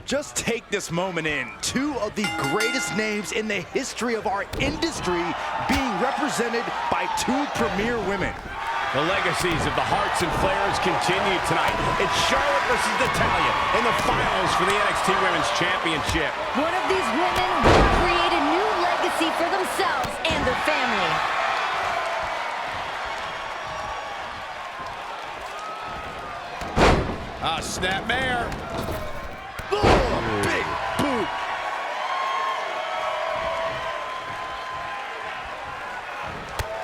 Just take this moment in. Two of the greatest names in the history of our industry being represented by two premier women. The legacies of the Hearts and Flairs continue tonight. It's Charlotte versus Natalya in the finals for the NXT Women's Championship. One of these women will create a new legacy for themselves and their family. Snapmare. Oh, big boot.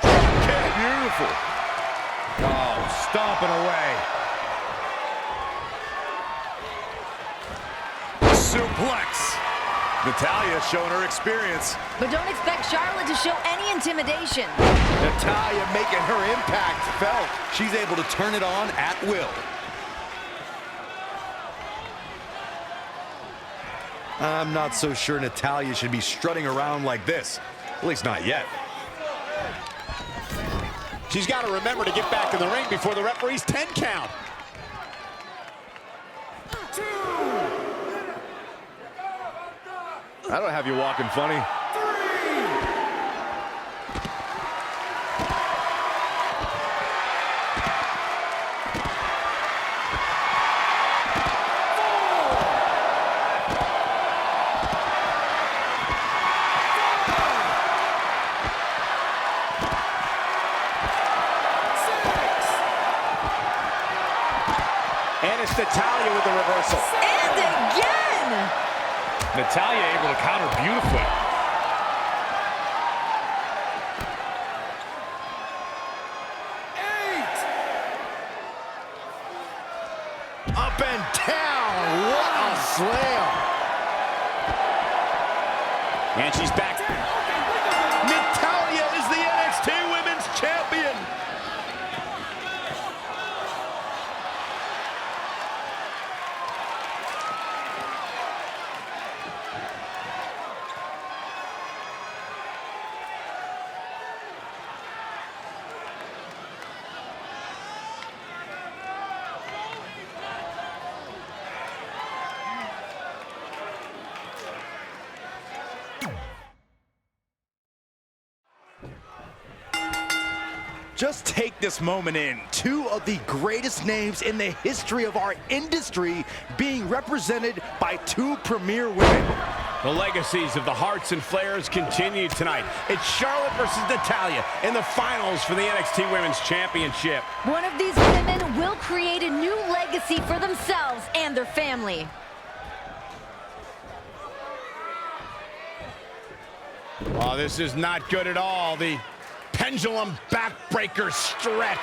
Okay, beautiful. Oh, stomping away. Suplex. Natalya showing her experience. But don't expect Charlotte to show any intimidation. Natalya making her impact felt. She's able to turn it on at will. I'm not so sure Natalya should be strutting around like this. At least not yet. She's got to remember to get back in the ring before the referee's 10 count. That'll have you walking funny. And it's Natalya with the reversal. And again! Natalya able to counter beautifully. Up and down. What a slam. And she's back. Natalya is the NXT Women's Champion. Just take this moment in. Two of the greatest names in the history of our industry being represented by two premier women. The legacies of the Hearts and Flairs continue tonight. It's Charlotte versus Natalya in the finals for the NXT Women's Championship. One of these women will create a new legacy for themselves and their family. Oh, this is not good at all. The pendulum backbreaker stretch.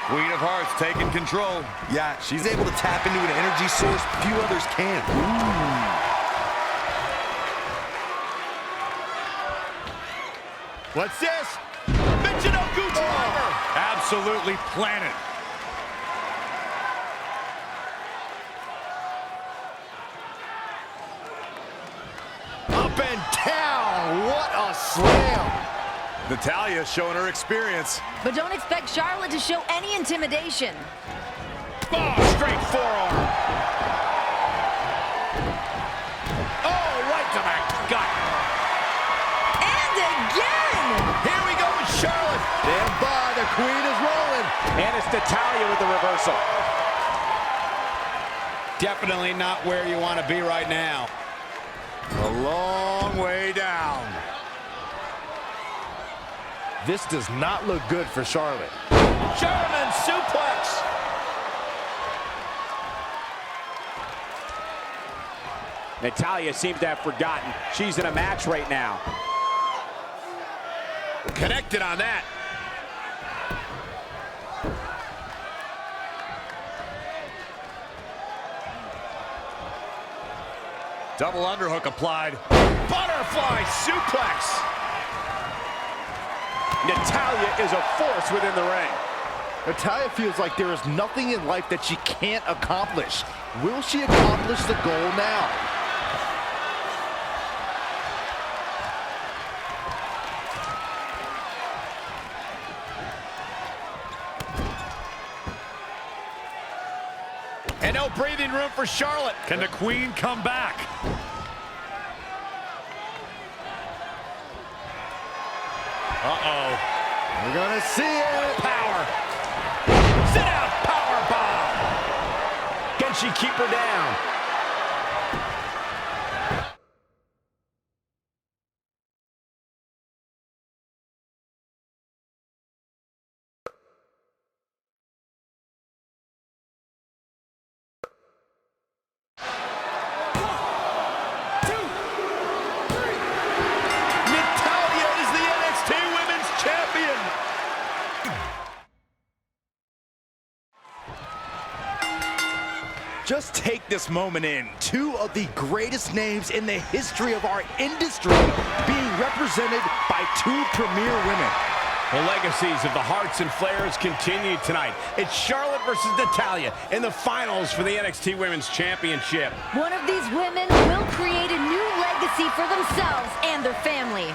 Queen of Hearts taking control. Yeah, she's able to tap into an energy source few others can. What's this? Michinoku driver. Absolutely planted. Up and down. What a slam. Natalya showing her experience. But don't expect Charlotte to show any intimidation. Oh, straight forearm. Oh, right to the gut. And again! Here we go with Charlotte. Stand by, the queen is rolling. And it's Natalya with the reversal. Definitely not where you want to be right now. A long way down. This does not look good for Charlotte. German suplex. Natalya seems to have forgotten she's in a match right now. Connected on that. Double underhook applied. Butterfly suplex. Natalya is a force within the ring. Natalya feels like there is nothing in life that she can't accomplish. Will she accomplish the goal now? And no breathing room for Charlotte. Can the Queen come back? Uh-oh. We're gonna see it. Power. Sit out. Power bomb. Can she keep her down? Just take this moment in. Two of the greatest names in the history of our industry being represented by two premier women. The legacies of the Hearts and Flairs continue tonight. It's Charlotte versus Natalya in the finals for the NXT Women's Championship. One of these women will create a new legacy for themselves and their family.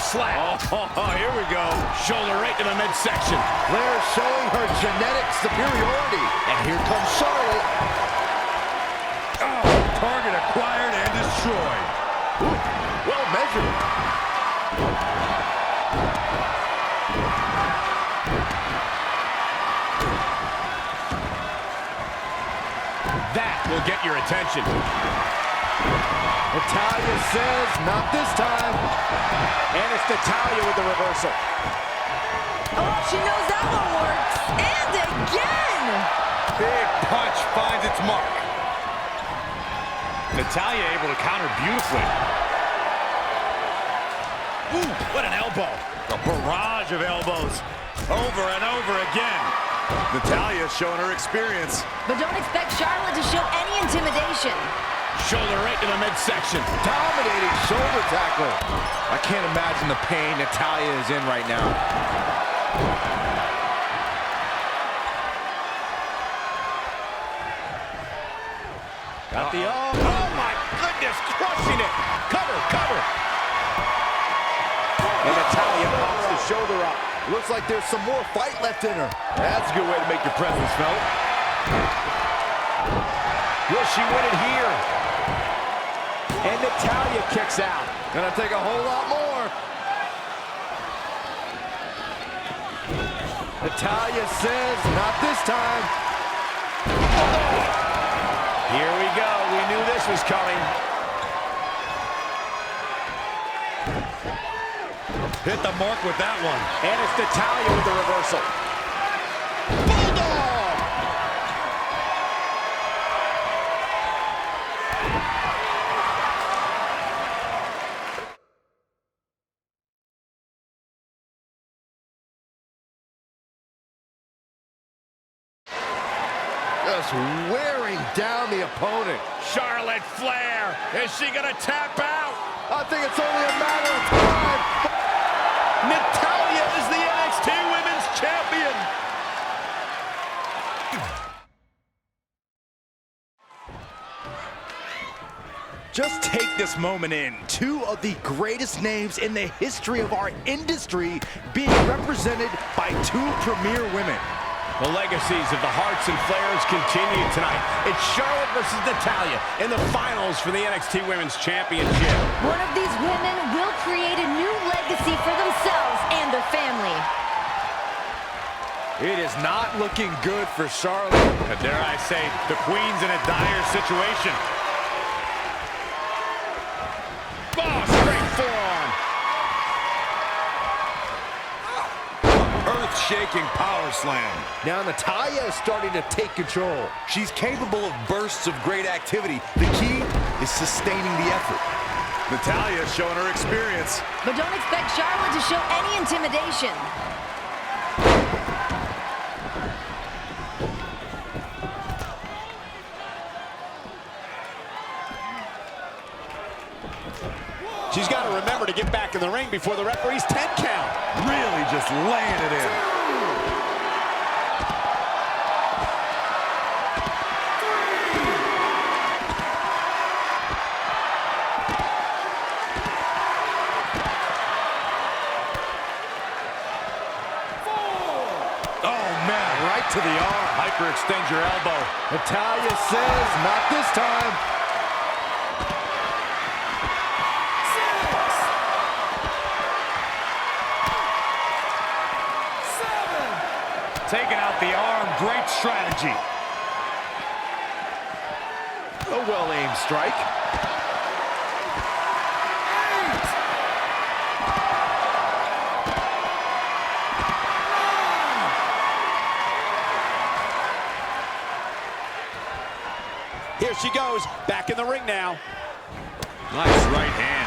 Slap. Oh, here we go. Shoulder right to the midsection. Flair showing her genetic superiority. And here comes Charlotte. Oh, target acquired and destroyed. Ooh, well measured. That will get your attention. Natalya says, not this time. And it's Natalya with the reversal. Oh, she knows that one works. And again! Big punch finds its mark. Natalya able to counter beautifully. Ooh, what an elbow. A barrage of elbows. Over and over again. Natalya showing her experience. But don't expect Charlotte to show any intimidation. Shoulder right to the midsection. Dominating shoulder tackle. I can't imagine the pain Natalya is in right now. Got the arm. Oh my goodness, crushing it. Cover, cover. And Natalya pops the shoulder up. Looks like there's some more fight left in her. That's a good way to make your presence felt. Will she win it here? And Natalya kicks out. Gonna take a whole lot more. Natalya says, not this time. Here we go. We knew this was coming. Hit the mark with that one. And it's Natalya with the reversal. Just wearing down the opponent. Charlotte Flair. Is she going to tap out? I think it's only a matter of time. Natalya is the NXT Women's Champion. Just take this moment in. Two of the greatest names in the history of our industry being represented by two premier women. The legacies of the Hearts and Flairs continue tonight. It's Charlotte versus Natalya in the finals for the NXT Women's Championship. One of these women will create a new legacy for themselves and their family. It is not looking good for Charlotte. And dare I say, the Queen's in a dire situation. Oh, straight forearm. Earth-shaking power slam. Now Natalya is starting to take control. She's capable of bursts of great activity. The key is sustaining the effort. Natalya showing her experience. But don't expect Charlotte to show any intimidation. She's got to remember to get back in the ring before the referee's 10 count. Really just laying it in. to the arm. Hyperextend your elbow. Natalya says, not this time. Taking out the arm. Great strategy. A well-aimed strike. Here she goes, back in the ring now. Nice right hand.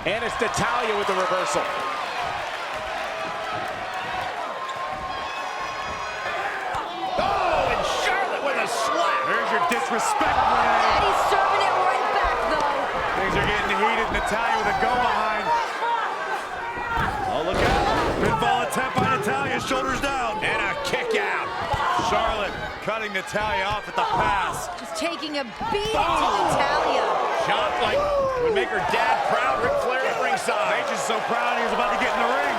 And it's Natalya with the reversal. Oh, and Charlotte with a slap. There's your disrespect, Renee. And he's serving it right back, though. Things are getting heated. Natalya with a go-behind. Oh, look out. Pinfall attempt by Natalya. Shoulders down. And a kick out. Charlotte cutting Natalya off at the pass. Just taking a beating to Natalya. Shot like would make her dad proud. Ric Flair at ringside. Nate's just so proud he was about to get in the ring.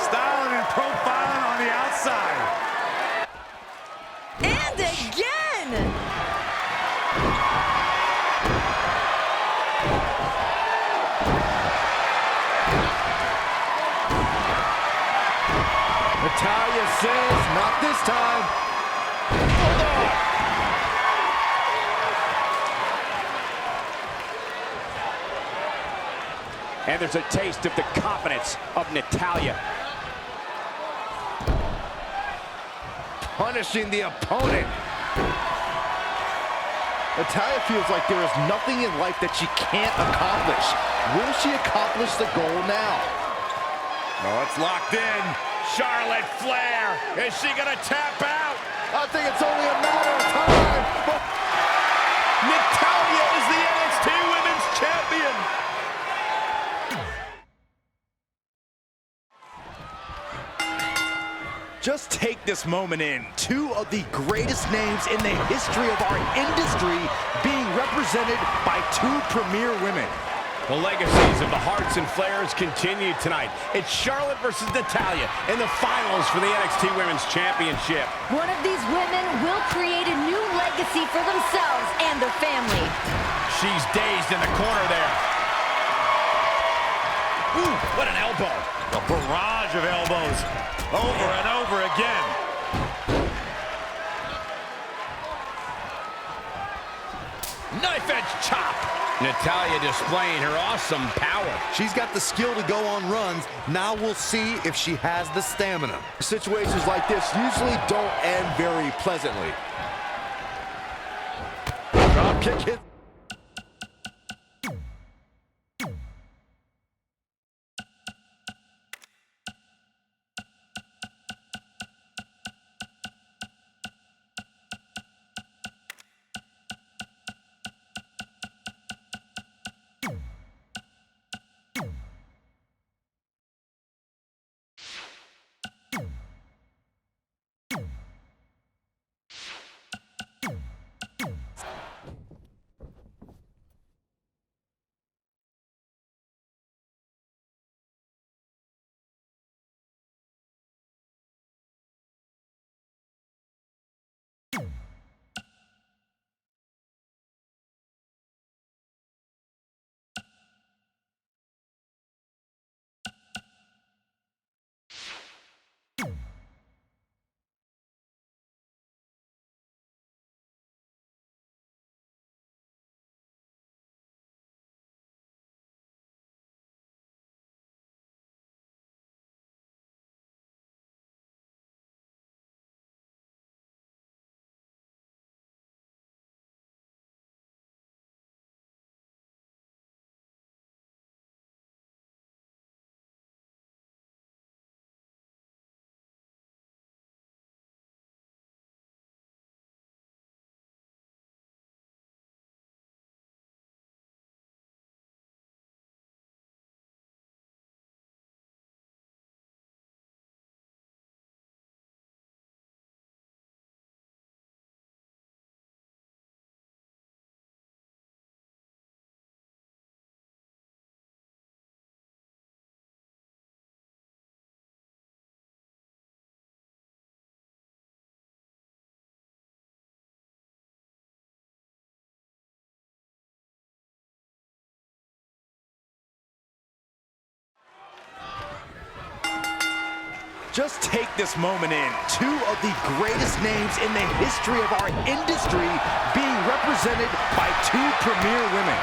Styling and profiling on the outside. And again! Natalya says, not this time. And there's a taste of the confidence of Natalya. Punishing the opponent. Natalya feels like there is nothing in life that she can't accomplish. Will she accomplish the goal now? Oh, it's locked in. Charlotte Flair, is she gonna tap out? I think it's only a matter of time. Natalya is the NXT Women's Champion. Just take this moment in. Two of the greatest names in the history of our industry being represented by two premier women. The legacies of the Hearts and Flairs continue tonight. It's Charlotte versus Natalya in the finals for the NXT Women's Championship. One of these women will create a new legacy for themselves and their family. She's dazed in the corner there. Ooh, what an elbow. A barrage of elbows. Over and over again. Knife edge chop. Natalya displaying her awesome power. She's got the skill to go on runs. Now we'll see if she has the stamina. Situations like this usually don't end very pleasantly. Drop kick hit. Just take this moment in. Two of the greatest names in the history of our industry being represented by two premier women.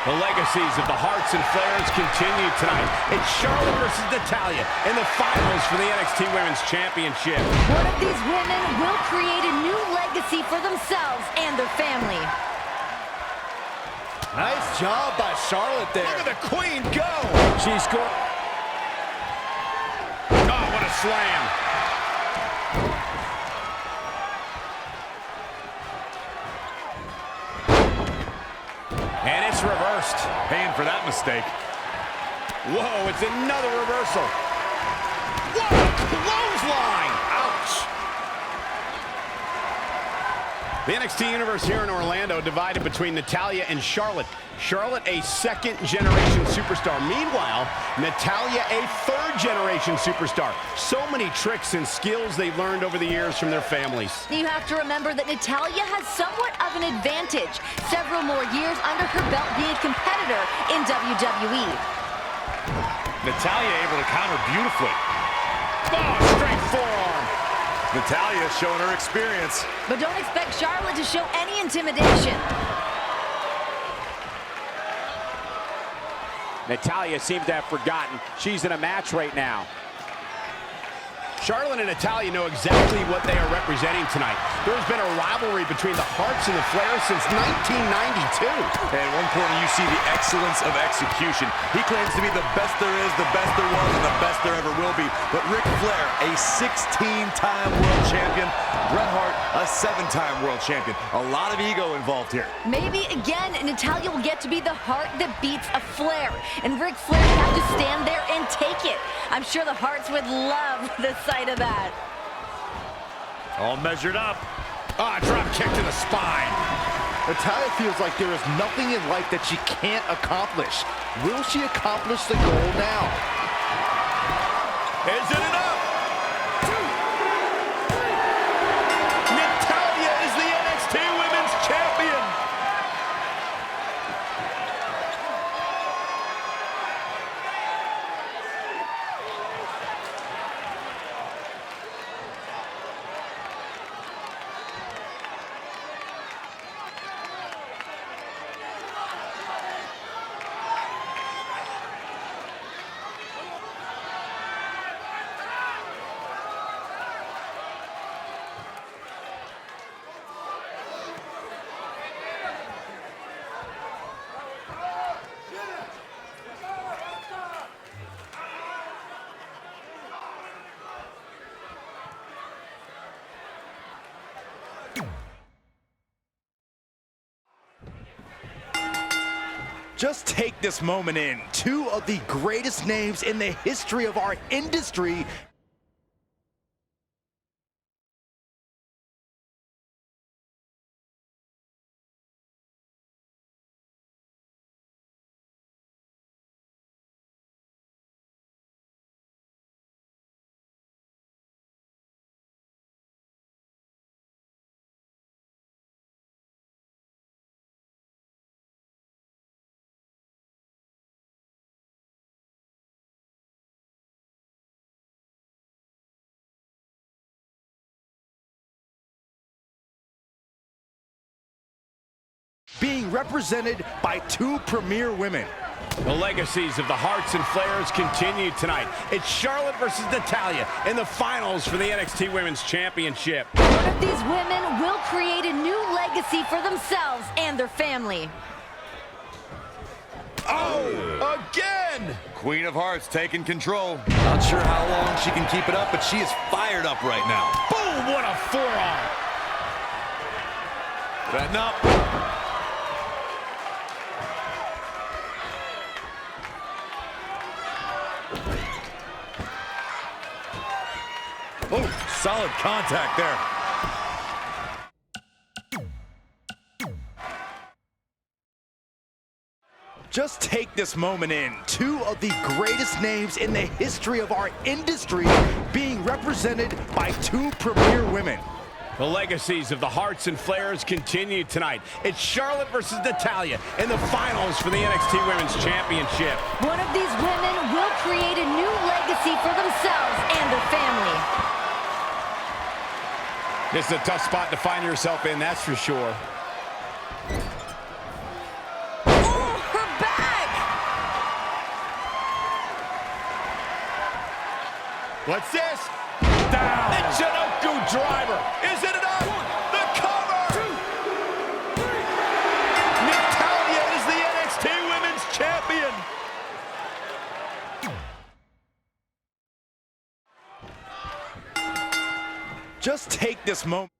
The legacies of the Hearts and Flares continue tonight. It's Charlotte versus Natalya in the finals for the NXT Women's Championship. One of these women will create a new legacy for themselves and their family. Nice job by Charlotte there. Look at the Queen go! She scored. Oh, what a slam. And it's reversed. Paying for that mistake. Whoa, it's another reversal. What a clothesline! Ouch! The NXT Universe here in Orlando divided between Natalya and Charlotte. Charlotte, a second-generation superstar. Meanwhile, Natalya, a third-generation superstar. So many tricks and skills they've learned over the years from their families. You have to remember that Natalya has somewhat of an advantage. Several more years under her belt being a competitor in WWE. Natalya able to counter beautifully. Oh, straight forearm. Natalya showing her experience. But don't expect Charlotte to show any intimidation. Natalya seems to have forgotten she's in a match right now. Charlotte and Natalya know exactly what they are representing tonight. There's been a rivalry between the Hearts and the Flares since 1992. And at one corner, you see the excellence of execution. He claims to be the best there is, the best there was, and the best there ever will be. But Ric Flair, a 16-time world champion. Bret Hart, a 7-time world champion. A lot of ego involved here. Maybe again, Natalya will get to be the heart that beats a Flair. And Ric Flair will have to stand there and take it. I'm sure the Hearts would love the sight of that. All measured up. Ah, drop kick to the spine. Natalya feels like there is nothing in life that she can't accomplish. Will she accomplish the goal now? Is it enough? Natalya is the NXT Women's Champion. Just take this moment in. Two of the greatest names in the history of our industry being represented by two premier women. The legacies of the Hearts and Flares continue tonight. It's Charlotte versus Natalya in the finals for the NXT Women's Championship. One of these women will create a new legacy for themselves and their family. Oh, again! Queen of Hearts taking control. Not sure how long she can keep it up, but she is fired up right now. Boom, what a forearm. Setting up. Oh, solid contact there. Just take this moment in. Two of the greatest names in the history of our industry being represented by two premier women. The legacies of the Hearts and Flares continue tonight. It's Charlotte versus Natalya in the finals for the NXT Women's Championship. One of these women will create a new legacy for themselves and their family. This is a tough spot to find yourself in, that's for sure. Oh, her back! What's this? Down. The Chinoku driver. Is it enough? The cover. 2, 3. Natalya is the NXT Women's Champion. Just take this moment.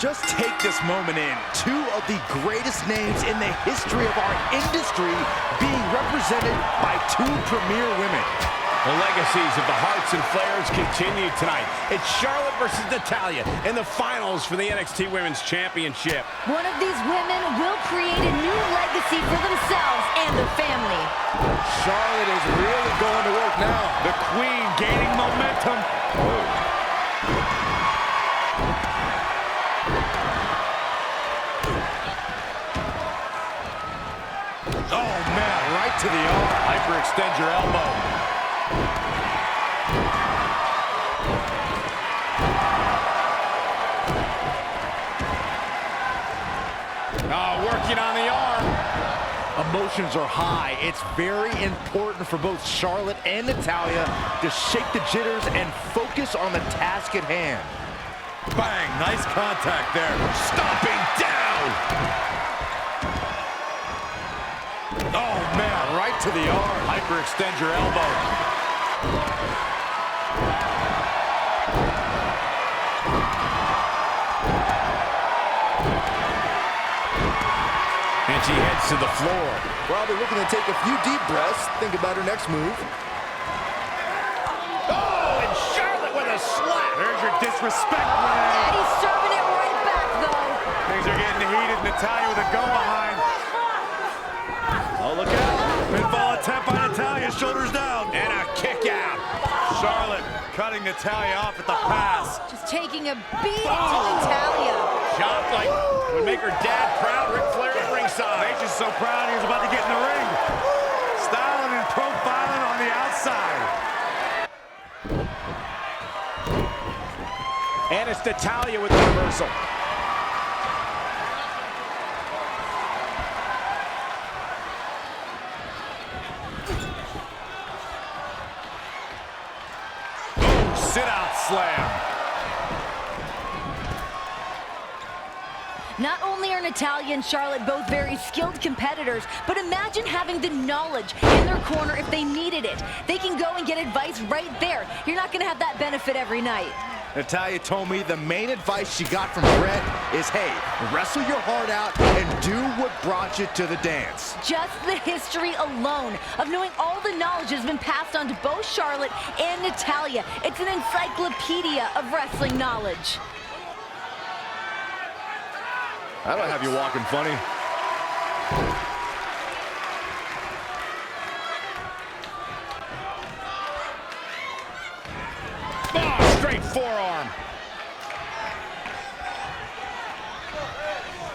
Just take this moment in. 2 of the greatest names in the history of our industry being represented by 2 premier women. The legacies of the Hearts and Flairs continue tonight. It's Charlotte versus Natalya in the finals for the NXT Women's Championship. One of these women will create a new legacy for themselves and their family. Charlotte is really going to work now. The Queen gaining momentum. Oh, man, right to the arm. Hyperextend your elbow. Oh, working on the arm. Emotions are high. It's very important for both Charlotte and Natalya to shake the jitters and focus on the task at hand. Bang, nice contact there. Stomping down. Oh, man, right to the arm. Hyperextend your elbow. And she heads to the floor. Probably looking to take a few deep breaths. Think about her next move. Oh, and Charlotte with a slap. There's your disrespect, Ray. And he's serving it right back, though. Things are getting heated. Natalya with a go behind. Oh, look out. Pinfall attempt by Natalya. Shoulders down. And a kick out. Charlotte cutting Natalya off at the pass. Just taking a beating to Natalya. Shot like would make her dad proud. Ric Flair at ringside. He's just so proud he was about to get in the ring. Styling and profiling on the outside. And it's Natalya with the reversal. slam. Not only are Natalya and Charlotte both very skilled competitors, but imagine having the knowledge in their corner if they needed it. They can go and get advice right there. You're not going to have that benefit every night. Natalya told me the main advice she got from Brett is, hey, wrestle your heart out and do what brought you to the dance. Just the history alone of knowing all the knowledge has been passed on to both Charlotte and Natalya. It's an encyclopedia of wrestling knowledge. That'll have you walking funny. Oh, straight forearm.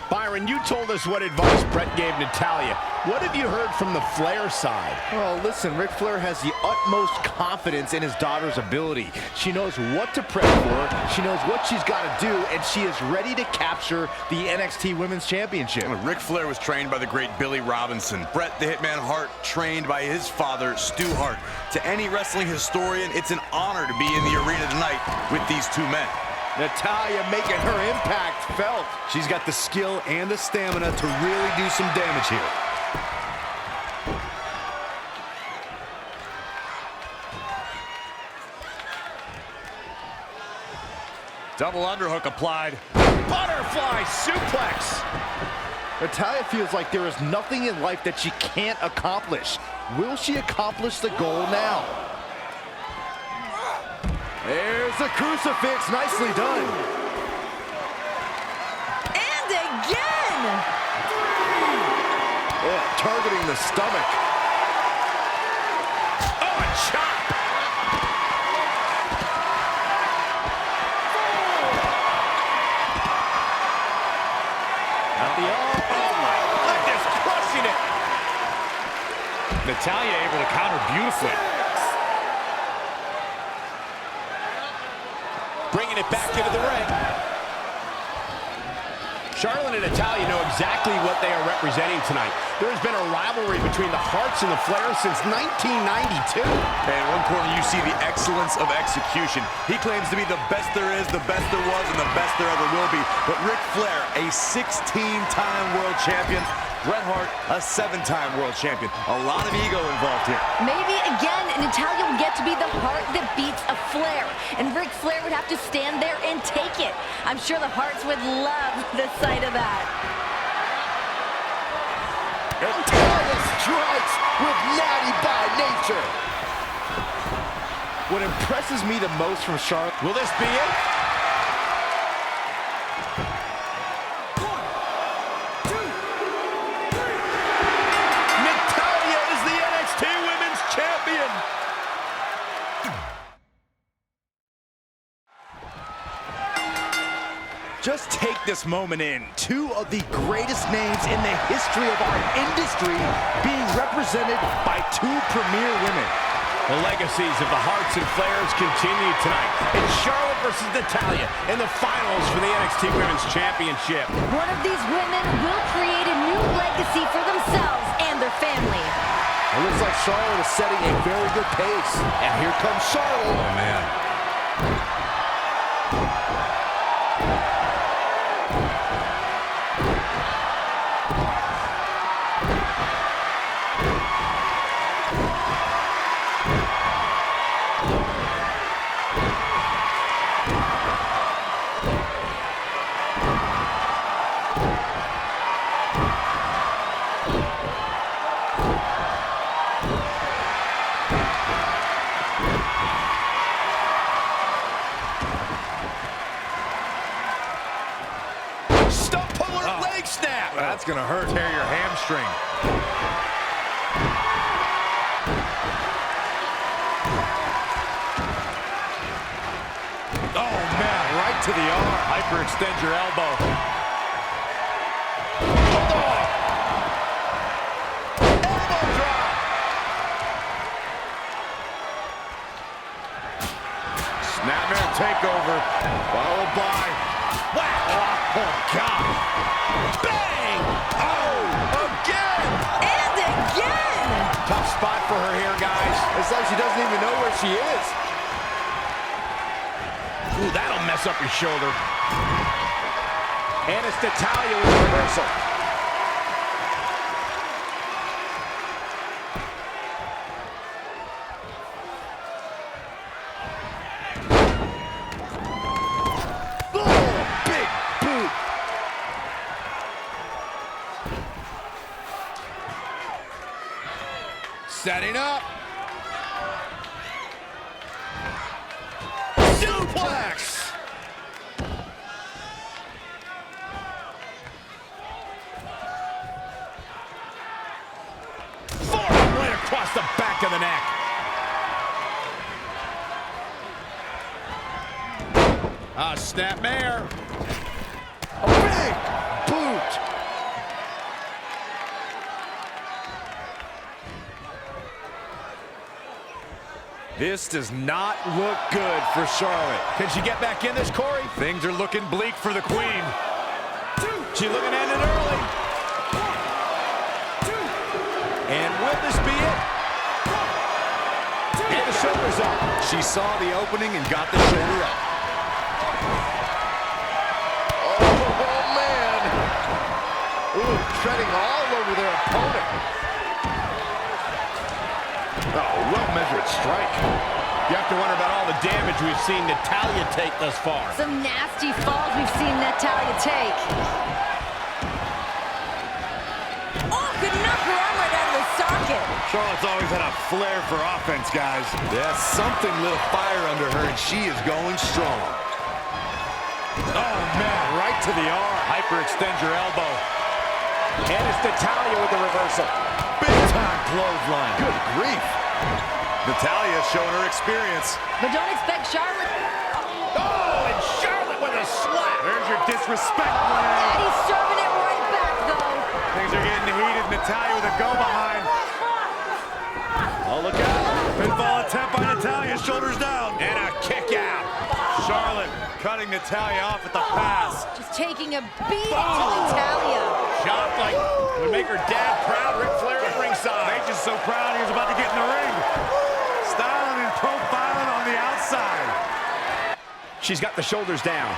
Byron, you told us what advice Brett gave Natalya. What have you heard from the Flair side? Well, listen, Ric Flair has the utmost confidence in his daughter's ability. She knows what to prep for, she knows what she's got to do, and she is ready to capture the NXT Women's Championship. Ric Flair was trained by the great Billy Robinson. Bret the Hitman Hart trained by his father, Stu Hart. To any wrestling historian, it's an honor to be in the arena tonight with these two men. Natalya making her impact felt. She's got the skill and the stamina to really do some damage here. Double underhook applied. Butterfly suplex. Natalya feels like there is nothing in life that she can't accomplish. Will she accomplish the goal now? There's the crucifix, nicely done. And again! Oh, targeting the stomach. Oh, a chop. At the arm. Oh my goodness, crushing it. Natalya able to counter beautifully. Bringing it back into the ring. Charlotte and Natalya know exactly what they are representing tonight. There has been a rivalry between the Harts and the Flairs since 1992. And in one corner, you see the excellence of execution. He claims to be the best there is, the best there was, and the best there ever will be. But Ric Flair, a 16-time world champion. Bret Hart, a 7-time world champion. A lot of ego involved here. Maybe again, Natalya would get to be the heart that beats a Flair, and Ric Flair would have to stand there and take it. I'm sure the Harts would love the sight of that. Natalya strikes with natty by nature. What impresses me the most from Charlotte. Will this be it? Natalya is the NXT Women's Champion. Just take this moment in. Two of the greatest names in the history of our industry being represented by two premier women. The legacies of the Harts and Flairs continue tonight. It's Charlotte versus Natalya in the finals for the NXT Women's Championship. One of these women will create a new legacy for themselves and their family. It looks like Charlotte is setting a very good pace. And here comes Charlotte. Oh, man. Stump puller leg snap. That's going to hurt. Tear your hamstring. Oh, man, right to the arm. Hyperextend your elbow. Snapmare takeover. Followed by... Wow. Oh, God. Bang! Oh, again! And again! Tough spot for her here, guys. It's like she doesn't even know where she is. locks up his shoulder. And it's Natalya with the reversal. Setting up. Suplex. Forearm right across the back of the neck. Snapmare. A big boot. This does not look good for Charlotte. Can she get back in this, Corey? Things are looking bleak for the Queen. She's looking to end it early. And will this be it? And the shoulder's up. She saw the opening and got the shoulder up. Oh, man. Ooh, treading all over their opponent. Oh, well-measured strike. You have to wonder about all the damage we've seen Natalya take thus far. Some nasty falls we've seen Natalya take. Oh, good knock her arm right out of the socket. Charlotte's always had a flair for offense, guys. Yeah, something lit a fire under her, and she is going strong. Oh, man, right to the arm. Hyperextend your elbow. And it's Natalya with the reversal. Big-time clothesline. Good grief. Natalya showing her experience. But don't expect Charlotte. Oh, and Charlotte with a slap. There's your disrespect, And man. he's serving it right back, though. Things are getting heated. Natalya with a go-behind. Oh, look out. Pinfall attempt by Natalya. Shoulders down. And a kick out. Charlotte cutting Natalya off at the pass. Just taking a beating to Natalya. Shot like would make her dad proud. Ric Flair at ringside. Paige is so proud he was about to get in the ring. Styling and profiling on the outside. She's got the shoulders down.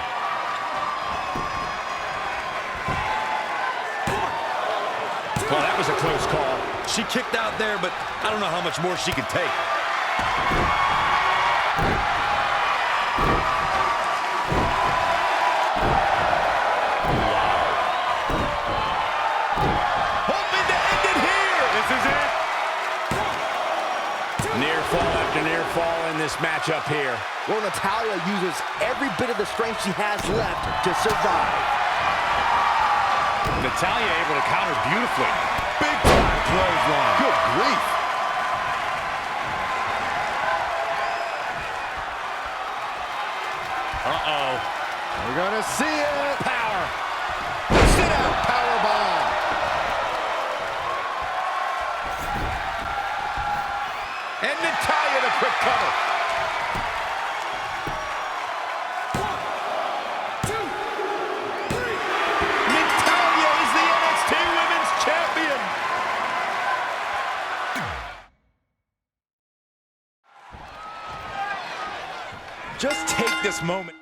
Oh, that was a close call. She kicked out there, but I don't know how much more she could take. Hoping to end it here. This is it. Near fall after near fall in this matchup here. Well, Natalya uses every bit of the strength she has left to survive. Natalya able to counter beautifully. Big time clothesline. Good grief. Uh-oh. We're gonna see it. Power. Sit out powerbomb. And Natalya the quick cover. Natalya is the NXT Women's Champion. Just take this moment.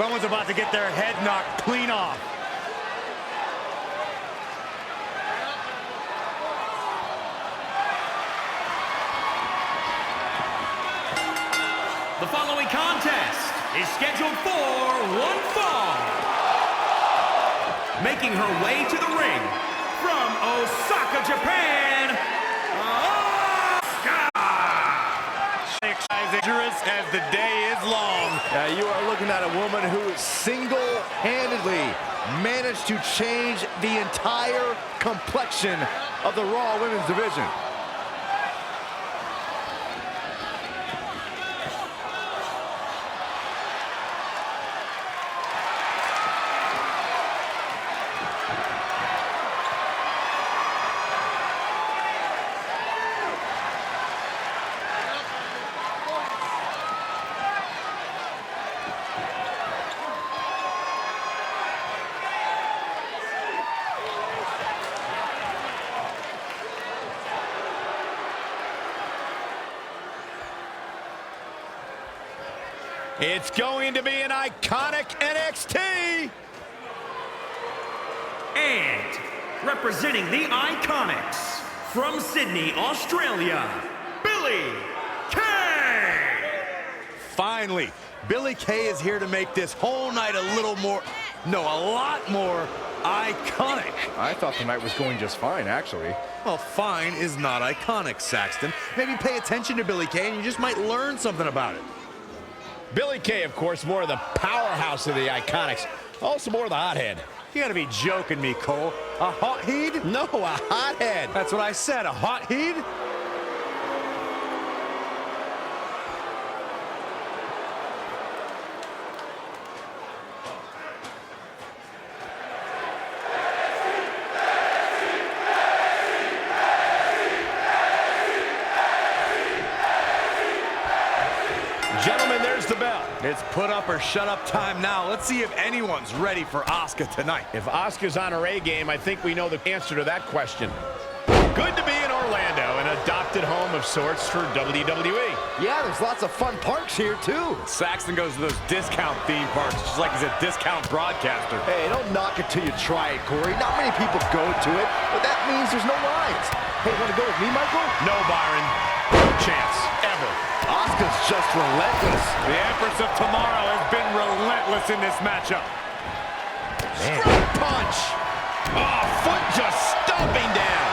Someone's about to get their head knocked clean off. The following contest is scheduled for one fall. Making her way to the ring from Osaka, Japan, Asuka! As dangerous as the day is long. You are looking at a woman who single-handedly managed to change the entire complexion of the Raw Women's division. It's going to be an iconic NXT. And representing the Iconics from Sydney, Australia, Billie Kay! Finally, Billie Kay is here to make this whole night a little more, no, a lot more iconic. I thought the night was going just fine, actually. Well, fine is not iconic, Saxton. Maybe pay attention to Billie Kay and you just might learn something about it. Billie Kay, of course, more of the powerhouse of the Iconics. Also more of the hothead. You gotta be joking me, Cole. A hot heat? No, a hothead. That's what I said, a hot heat? Gentlemen, there's the bell. It's put up or shut up time now. Let's see if anyone's ready for Asuka tonight. If Asuka's on her A game, I think we know the answer to that question. Good to be in Orlando, an adopted home of sorts for WWE. Yeah, there's lots of fun parks here, too. Saxton goes to those discount theme parks just like he's a discount broadcaster. Hey, don't knock it till you try it, Corey. Not many people go to it, but that means there's no lines. Hey, want to go with me, Michael? No, Byron. No chance. Ever. Asuka's just relentless. The Empress of Tomorrow has been relentless in this matchup. Straight punch. Oh, foot just stomping down.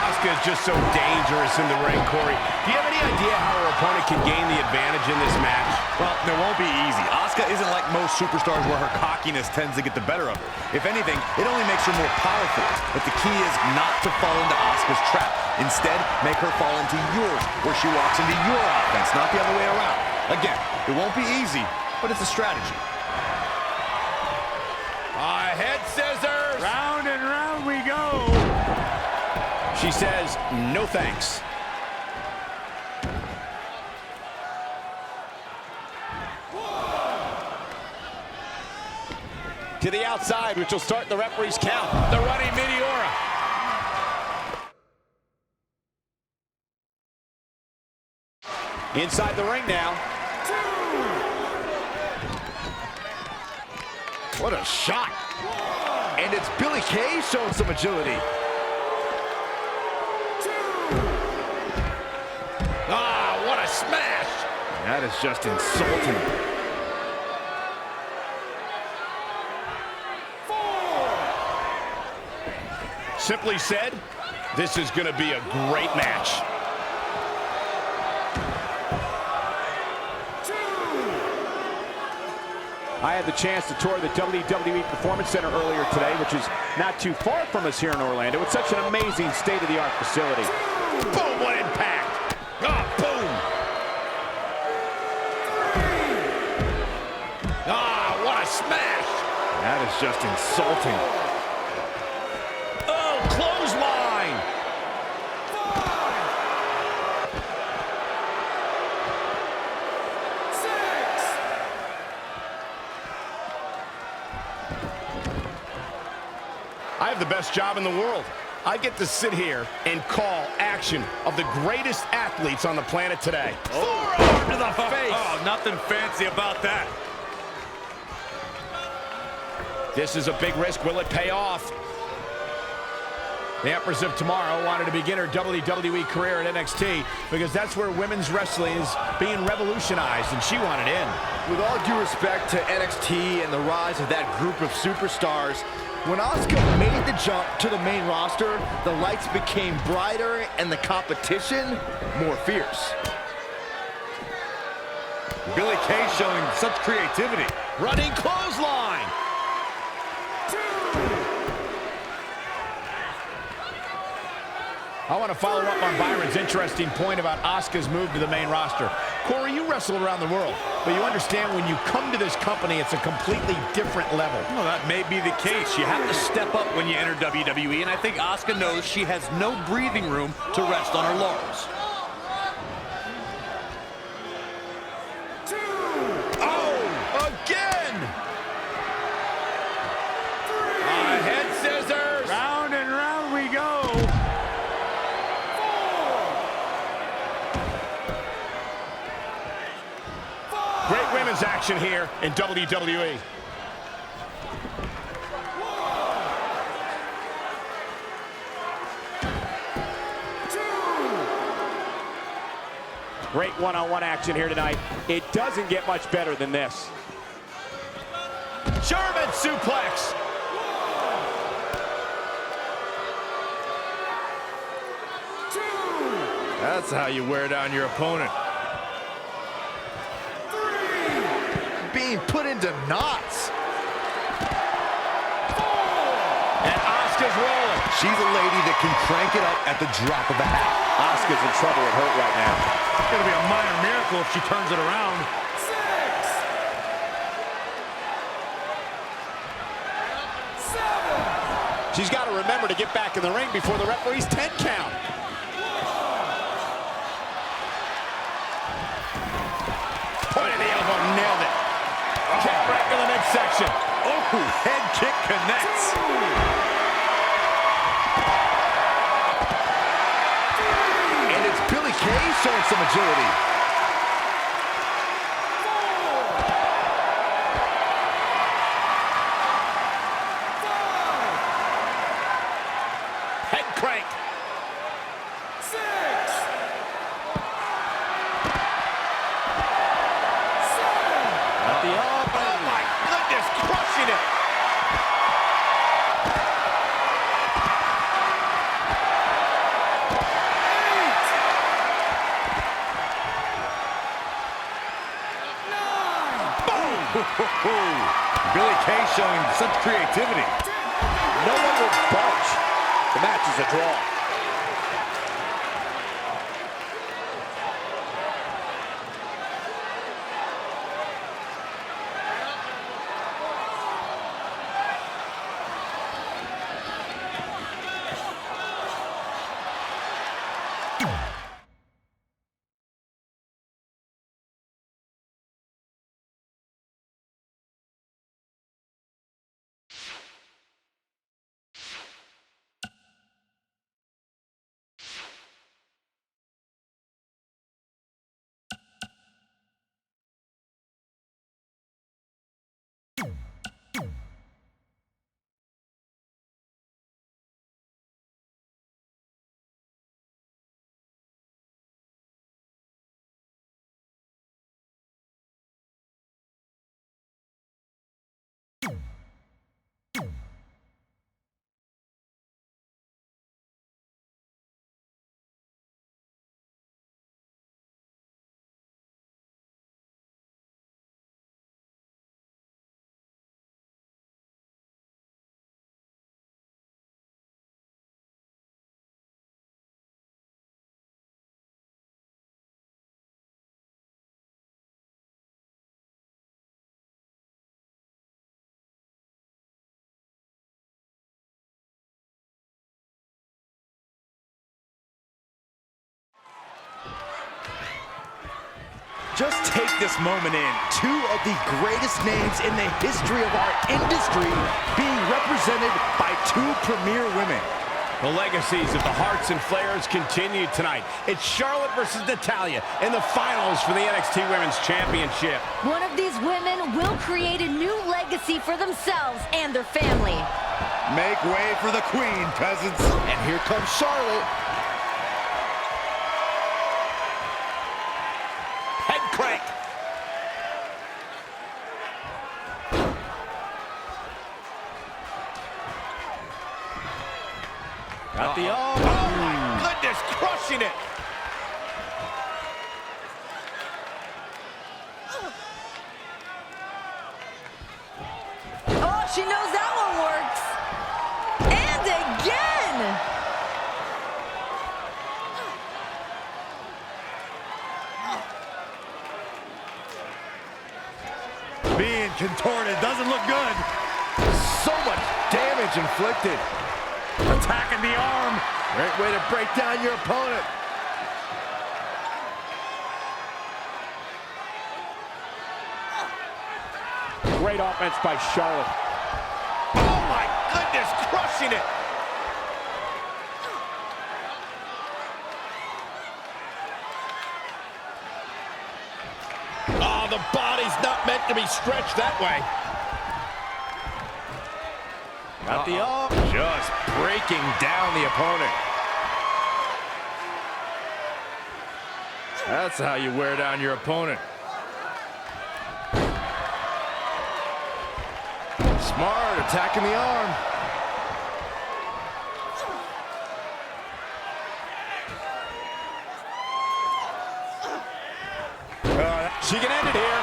Asuka is just so dangerous in the ring, Corey. Do you have any idea how her opponent can gain the advantage in this match? Well, it won't be easy. Asuka isn't like most superstars where her cockiness tends to get the better of her. If anything, it only makes her more powerful. But the key is not to fall into Asuka's trap. Instead, make her fall into yours, where she walks into your offense, not the other way around. Again, it won't be easy, but it's a strategy. Head scissors. Round and round we go. She says, no thanks. To the outside, which will start the referee's count. The running Meteora. Inside the ring now. What a shot. And it's Billie Kay showing some agility. Ah, what a smash. That is just insulting. Simply said, this is going to be a great match. I had the chance to tour the WWE Performance Center earlier today, which is not too far from us here in Orlando. It's such an amazing state-of-the-art facility. Boom, what impact. Ah, boom. Ah, what a smash. That is just insulting. Oh, clothesline. I have the best job in the world. I get to sit here and call action of the greatest athletes on the planet today. Forearm to the face. Oh, nothing fancy about that. This is a big risk. Will it pay off? The Empress of Tomorrow wanted to begin her WWE career at NXT because that's where women's wrestling is being revolutionized, and she wanted in. With all due respect to NXT and the rise of that group of superstars, when Asuka made the jump to the main roster, the lights became brighter and the competition more fierce. Billie Kay showing such creativity. Running clothesline. I want to follow up on Byron's interesting point about Asuka's move to the main roster. Corey, you wrestled around the world, but you understand when you come to this company, it's a completely different level. Well, that may be the case. You have to step up when you enter WWE, and I think Asuka knows she has no breathing room to rest on her laurels. Oh, again! Head scissors! Round and round we go. Great women's action here in WWE. Great one-on-one action here tonight. It doesn't get much better than this. German suplex! That's how you wear down your opponent. Being put into knots. And Asuka's rolling. She's a lady that can crank it up at the drop of a hat. Asuka's in trouble with hurt right now. It's going to be a minor miracle if she turns it around. 6, 7. She's got to remember to get back in the ring before the referee's 10 count. Point of the elbow, nailed it. Kick right in the midsection. Oh, head kick connects. And it's Billie Kay showing some agility. Head crank. 6, 7. Oh my goodness, crushing it. Billie Kay showing such creativity. No one will budge. The match is a draw. Just take this moment in. Two of the greatest names in the history of our industry being represented by two premier women. The legacies of the Hearts and Flairs continue tonight. It's Charlotte versus Natalya in the finals for the NXT Women's Championship. One of these women will create a new legacy for themselves and their family. Make way for the queen, peasants. And here comes Charlotte. Head crank. Got the arm. Oh, my goodness, crushing it. Oh, she knows that one works. And again. Being contorted doesn't look good. So much damage inflicted. Attacking the arm. Great way to break down your opponent. Great offense by Charlotte. Oh, my goodness, crushing it. Oh, the body's not meant to be stretched that way. Got the arm. Just breaking down the opponent. That's how you wear down your opponent. Smart, attacking the arm. She can end it here.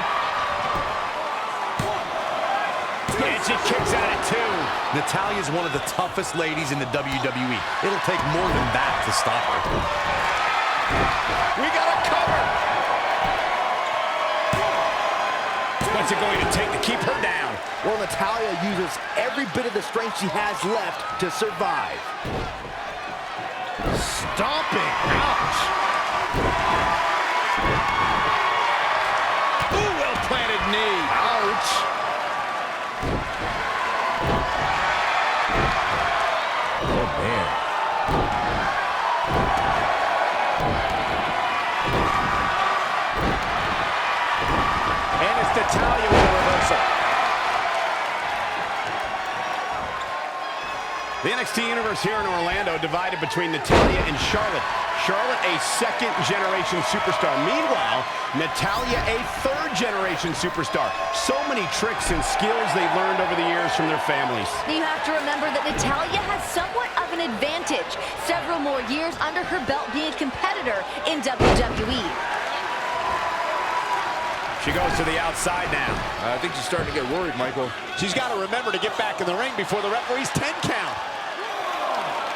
And she kicks out at two. Natalya's one of the toughest ladies in the WWE. It'll take more than that to stop her. We got a cover. What's it going to take to keep her down? Well, Natalya uses every bit of the strength she has left to survive. Stomping. Ouch. Ooh, well-planted knee. Ouch. Oh, man. And it's Natalya with a reversal. The NXT Universe here in Orlando divided between Natalya and Charlotte. Charlotte, a second-generation superstar. Meanwhile, Natalya, a third-generation superstar. So many tricks and skills they've learned over the years from their families. You have to remember that Natalya has somewhat of an advantage. Several more years under her belt being a competitor in WWE. She goes to the outside now. I think she's starting to get worried, Michael. She's got to remember to get back in the ring before the referee's 10 count.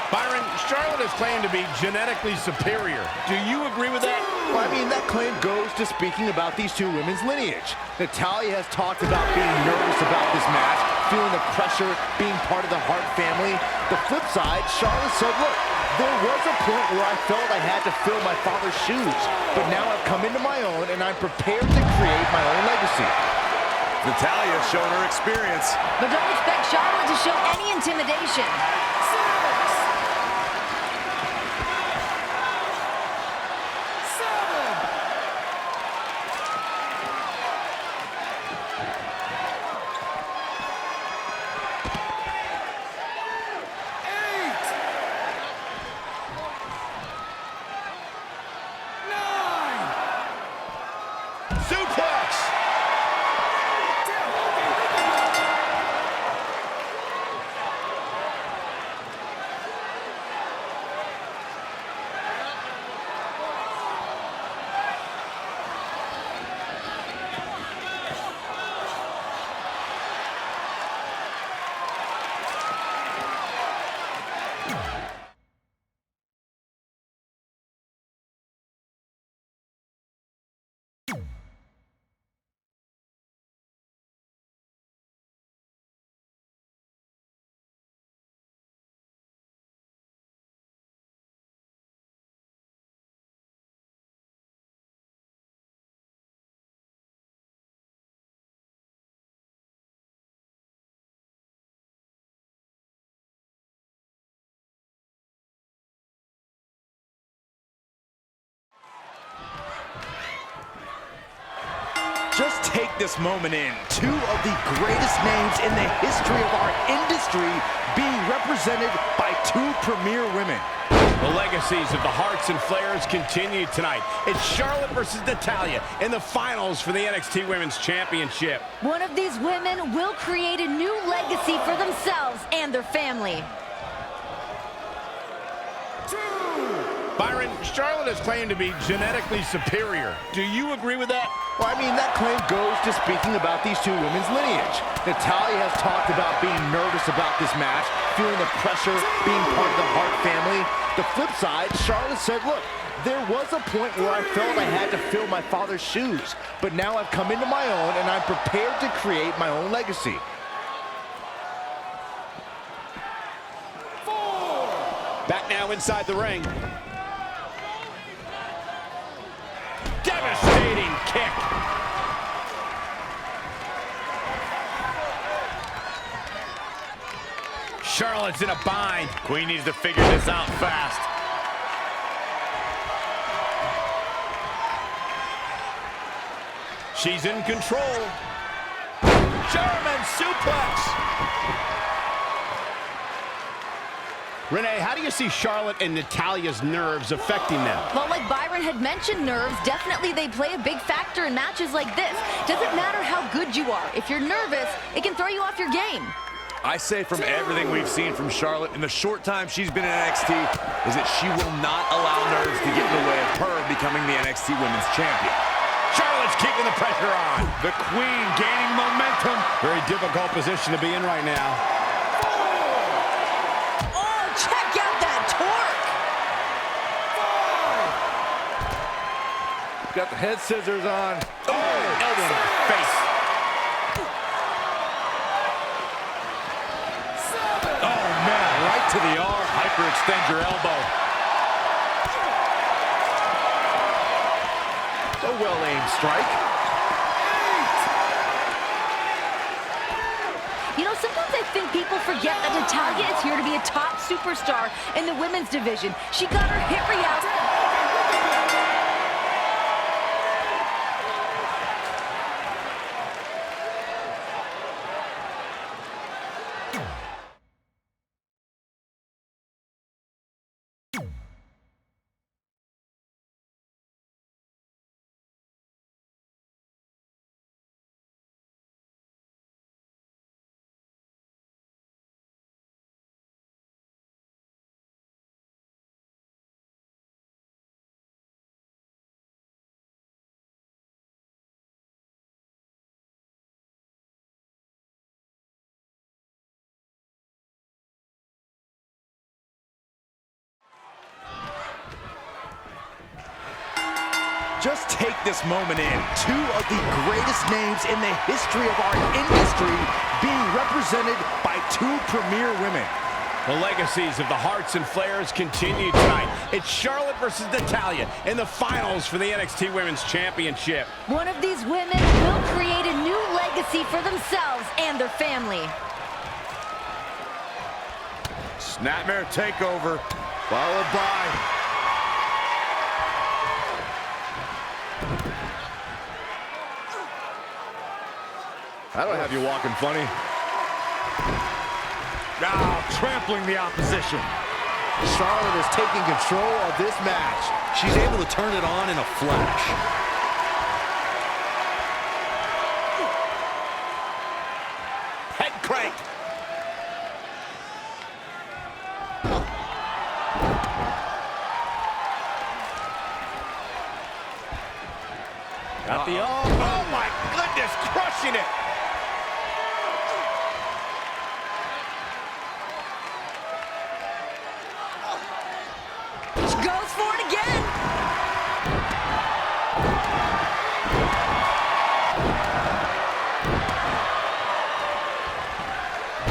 Byron, Charlotte is claimed to be genetically superior. Do you agree with that? Well, I mean, that claim goes to speaking about these two women's lineage. Natalya has talked about being nervous about this match, feeling the pressure, being part of the Hart family. The flip side, Charlotte said, look, there was a point where I felt I had to fill my father's shoes, but now I've come into my own and I'm prepared to create my own legacy. Natalya's showing her experience. But don't expect Charlotte to show any intimidation. Just take this moment in. Two of the greatest names in the history of our industry being represented by two premier women. The legacies of the Hearts and Flairs continue tonight. It's Charlotte versus Natalya in the finals for the NXT Women's Championship. One of these women will create a new legacy for themselves and their family. Byron, Charlotte has claimed to be genetically superior. Do you agree with that? Well, I mean, that claim goes to speaking about these two women's lineage. Natalya has talked about being nervous about this match, feeling the pressure, being part of the Hart family. The flip side, Charlotte said, look, there was a point where I felt I had to fill my father's shoes, but now I've come into my own and I'm prepared to create my own legacy. Back now inside the ring. Devastating kick. Charlotte's in a bind. Queen needs to figure this out fast. She's in control. German suplex. Renee, how do you see Charlotte and Natalya's nerves affecting them? Well, like Byron had mentioned, nerves, definitely they play a big factor in matches like this. Doesn't matter how good you are. If you're nervous, it can throw you off your game. I say from everything we've seen from Charlotte in the short time she's been in NXT is that she will not allow nerves to get in the way of her becoming the NXT Women's Champion. Charlotte's keeping the pressure on. The Queen gaining momentum. Very difficult position to be in right now. Oh, check out that torque. Got the head scissors on. Oh, elbow in the face. Oh, man, right to the arm. Hyperextend your elbow. A well-aimed strike. You know, sometimes I think people forget that Natalya is here to be a top superstar in the women's division. She got her hit reaction. Just take this moment in. Two of the greatest names in the history of our industry being represented by two premier women. The legacies of the Hearts and Flairs continue tonight. It's Charlotte versus Natalya in the finals for the NXT Women's Championship. One of these women will create a new legacy for themselves and their family. Snapmare takeover, followed by... I don't have you walking funny. Now trampling the opposition. Charlotte is taking control of this match. She's able to turn it on in a flash. Head crank. Got the arm. Oh my goodness, crushing it. Goes for it again.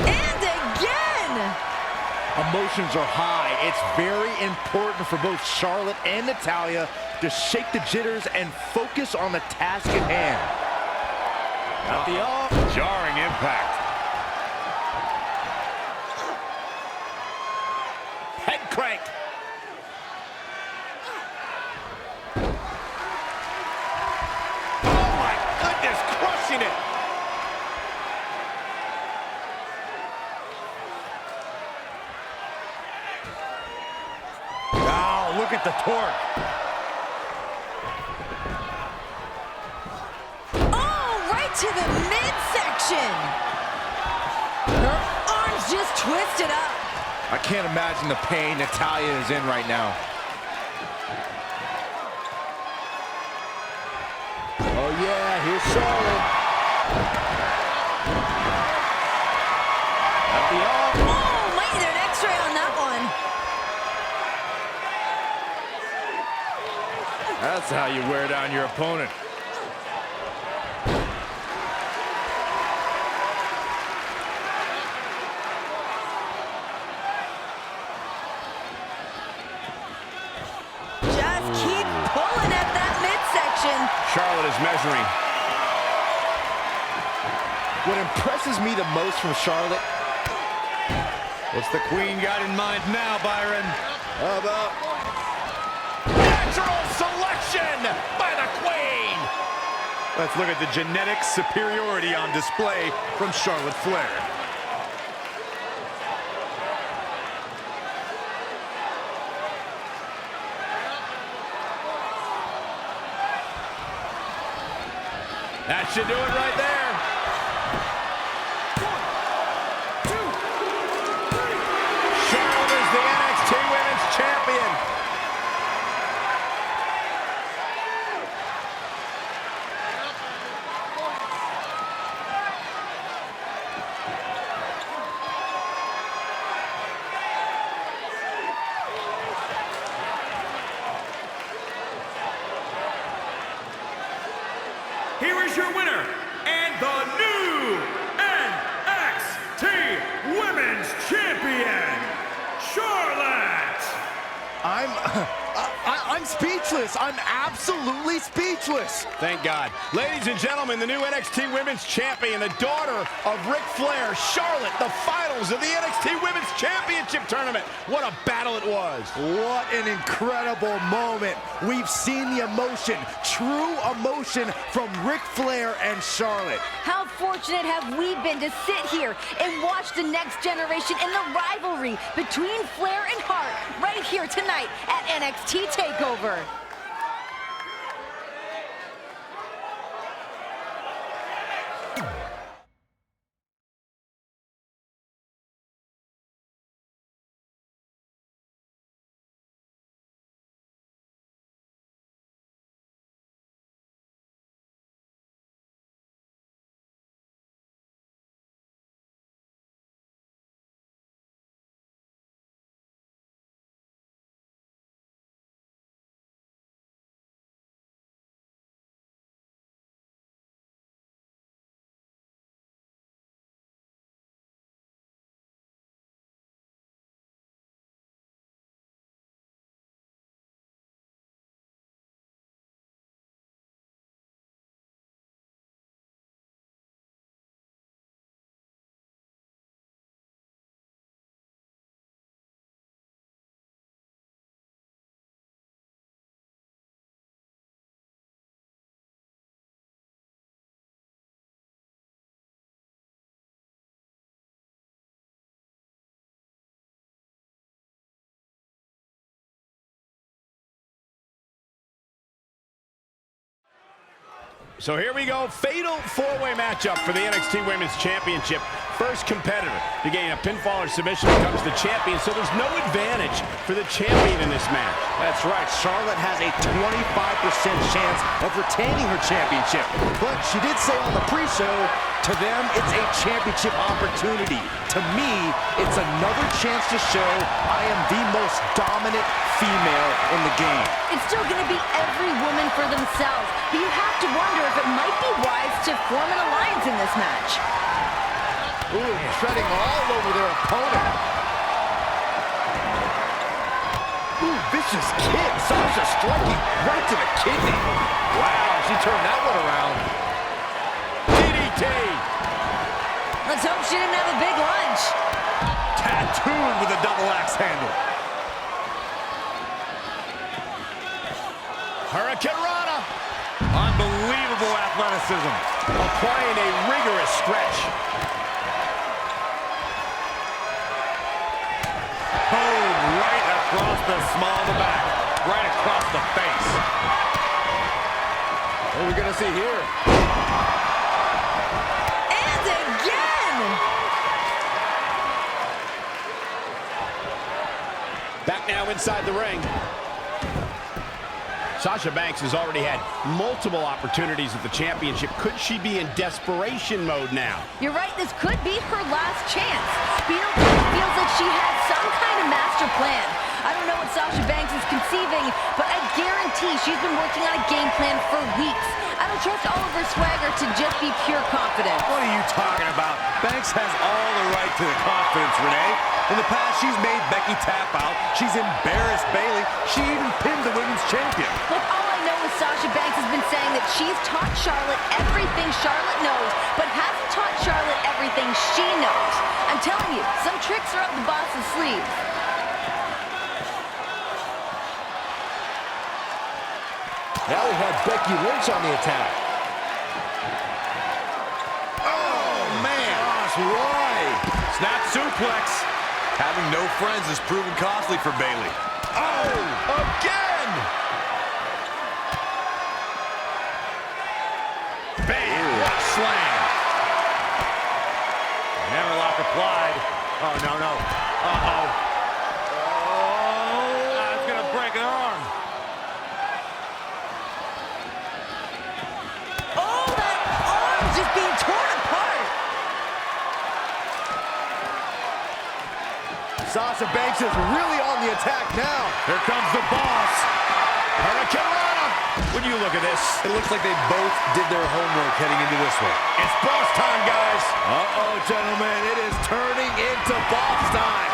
And again. Emotions are high. It's very important for both Charlotte and Natalya to shake the jitters and focus on the task at hand. Got the arm. Jarring impact. Head crank. Oh my goodness taking it. Oh, look at the torque. Oh, right to the midsection. Her arms just twisted up. I can't imagine the pain Natalya is in right now. Oh yeah, here's Charlotte. Oh, might need an x-ray on that one. That's how you wear down your opponent. Just keep pulling at that midsection. Charlotte is measuring. What impresses me the most from Charlotte. What's the queen got in mind now, Byron? How about Natural selection by the queen. Let's look at the genetic superiority on display from Charlotte Flair. That should do it right there. 1, 2, 3. Charlotte is the NXT Women's Champion. Here is your winner, and the new NXT Women's Champion, Charlotte! I'm speechless. I'm absolutely speechless. Thank God. Ladies and gentlemen, the new NXT Women's Champion, the daughter of Ric Flair, Charlotte, the finals of the NXT Women's Championship Tournament. What a battle it was. What an incredible moment. We've seen the emotion, true emotion from Ric Flair and Charlotte. How fortunate have we been to sit here and watch the next generation in the rivalry between Flair and Hart right here tonight at NXT TakeOver. So here we go, fatal four-way matchup for the NXT Women's Championship. First competitor to gain a pinfall or submission becomes the champion, so there's no advantage for the champion in this match. That's right. Charlotte has a 25% chance of retaining her championship. But she did say on the pre-show, to them, it's a championship opportunity. To me, it's another chance to show I am the most dominant female in the game. It's still going to be every woman for themselves, but you have to wonder if it might be wise to form an alliance in this match. Ooh, treading all over their opponent. Ooh, vicious kick. Sasha striking right to the kidney. Wow, she turned that one around. DDT. Let's hope she didn't have a big lunch. Tattooed with a double axe handle. Hurricane Rana. Unbelievable athleticism. athleticism. Applying a rigorous stretch. Boom, right across the small of the back. Right across the face. What are we going to see here? And again! Back now inside the ring. Sasha Banks has already had multiple opportunities at the championship. Could she be in desperation mode now? You're right, this could be her last chance. But you know, it feels like she has some kind of master plan. I don't know what Sasha Banks is conceiving, but I guarantee she's been working on a game plan for weeks. I don't trust all of her swagger to just be pure confidence. What are you talking about? Banks has all the right to the confidence, Renee. In the past, she's made Becky tap out. She's embarrassed Bayley. She even pinned the women's champion. Look, all I know is Sasha Banks has been saying that she's taught Charlotte everything Charlotte knows, but hasn't taught Charlotte everything she knows. I'm telling you, some tricks are up the boss's sleeve. Now we have Becky Lynch on the attack. Oh, man. Gosh, why? Snap suplex. Having no friends has proven costly for Bayley. Oh, again! Bam! What a slam! Hammerlock applied. Oh, no, no. Uh-oh. Oh, that's going to break an arm. Oh, that arm's just being torn apart. Sasha Banks is really on the attack now. Here comes the boss. Hurricane Rana! When you look at this, It looks like they both did their homework heading into this one. it's boss time, guys. Uh-oh, gentlemen, it is turning into boss time.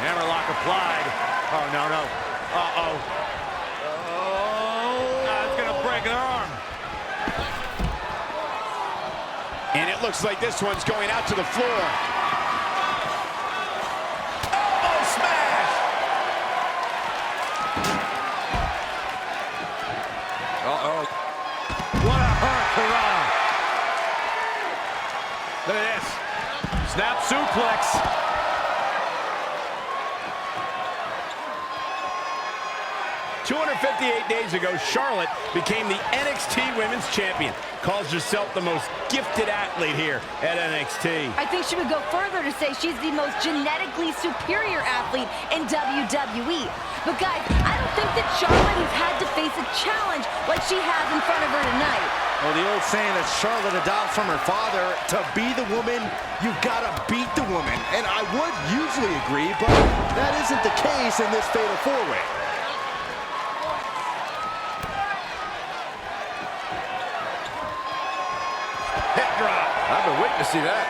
Hammerlock applied. Oh, no, no. Uh-oh. Oh, that's going to break an arm. And it looks like this one's going out to the floor. Uh-oh. What a hurrah. Look at this. Snap suplex. "258 days ago, Charlotte became the NXT Women's Champion. Calls herself the most gifted athlete here at NXT. I think she would go further to say she's the most genetically superior athlete in WWE. But guys, I don't think that Charlotte has had to face a challenge like she has in front of her tonight. Well, the old saying that Charlotte adopts from her father, to be the woman, you've got to beat the woman. And I would usually agree, but that isn't the case in this fatal four-way. Hip drop. I've been waiting to see that.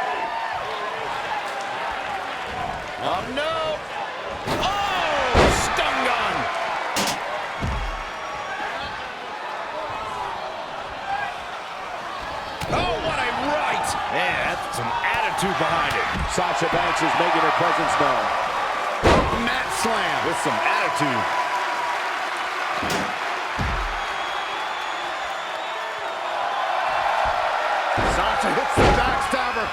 Oh, no. Oh, stun gun. Oh, what a right. Man, that's some attitude behind it. Sasha Banks is making her presence known. Mat slam. With some attitude. Sasha hits the backstabber.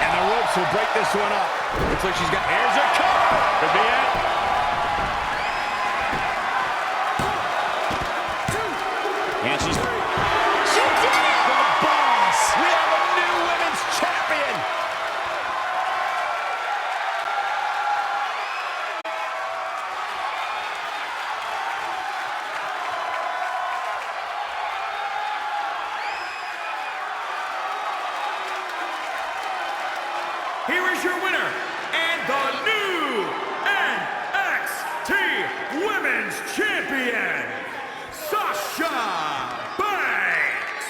And the ropes will break this one up. Looks like she's got... Here's a cover. Could be it. And she's... She did it! The boss! We have a new women's champion! Here is your winner, and the new NXT Women's Champion, Sasha Banks.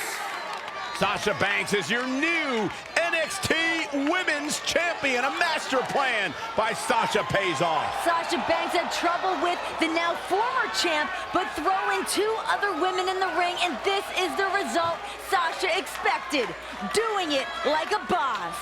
Sasha Banks is your new NXT Women's Champion. A master plan by Sasha pays off. Sasha Banks had trouble with the now former champ, but throw in two other women in the ring, and this is the result Sasha expected. Doing it like a boss.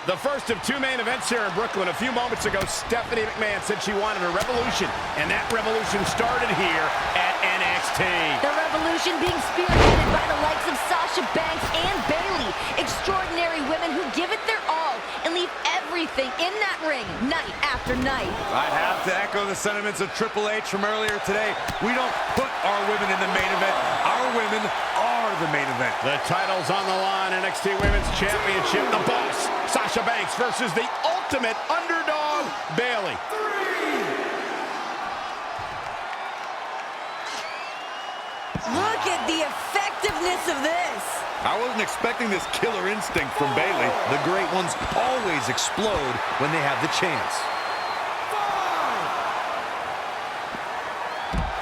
The first of two main events here in Brooklyn. A few moments ago, Stephanie McMahon said she wanted a revolution, and that revolution started here at NXT. The revolution being spearheaded by the likes of Sasha Banks and Bayley. Extraordinary women who give it their all and leave everything in that ring night after night. I'd have to echo the sentiments of Triple H from earlier today. We don't put our women in the main event. Our women are the main event. The title's on the line. NXT Women's Championship. The Boss, Sasha Banks versus the ultimate underdog, Bayley. Look at the effectiveness of this. I wasn't expecting this killer instinct from Bayley. The great ones always explode when they have the chance.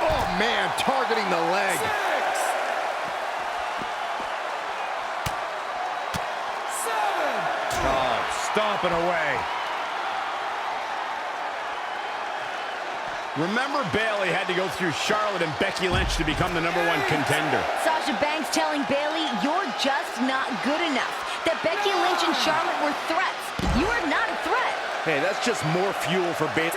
Oh, man, targeting the leg. Stomping away. Remember, Bayley had to go through Charlotte and Becky Lynch to become the #1 contender. Sasha Banks telling Bayley, you're just not good enough. That Becky Lynch and Charlotte were threats. You are not a threat. Hey, that's just more fuel for Bayley.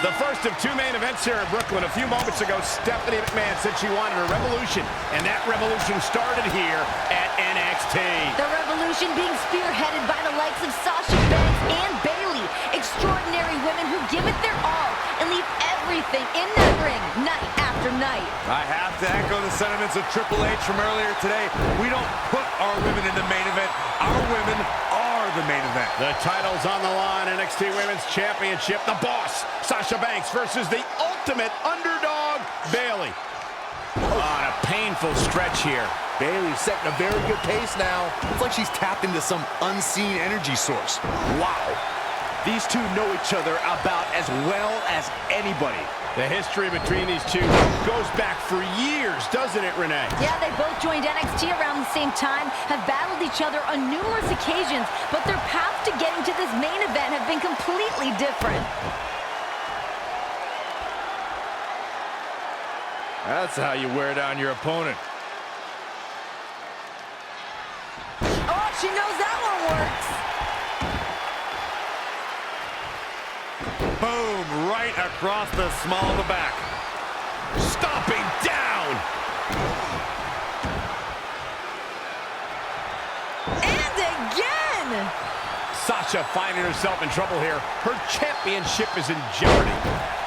The first of two main events here in Brooklyn. A few moments ago, Stephanie McMahon said she wanted a revolution, and that revolution started here at NXT. The revolution being spearheaded by the likes of Sasha Banks and Bayley. Extraordinary women who give it their all and leave everything in that ring night after night. I have to echo the sentiments of Triple H from earlier today. We don't put our women in the main event. Our women are the main event. The title's on the line. NXT Women's Championship. The Boss, Sasha Banks versus the ultimate underdog, Bayley. On a painful stretch here. Bayley's setting a very good pace now. It's like she's tapped into some unseen energy source. Wow. These two know each other about as well as anybody. The history between these two goes back for years, doesn't it, Renee? Yeah, they both joined NXT around the same time, have battled each other on numerous occasions, but their paths to getting to this main event have been completely different. That's how you wear down your opponent. Oh, she knows that one works. Boom, right across the small of the back. Stomping down. And again. Sasha finding herself in trouble here. Her championship is in jeopardy.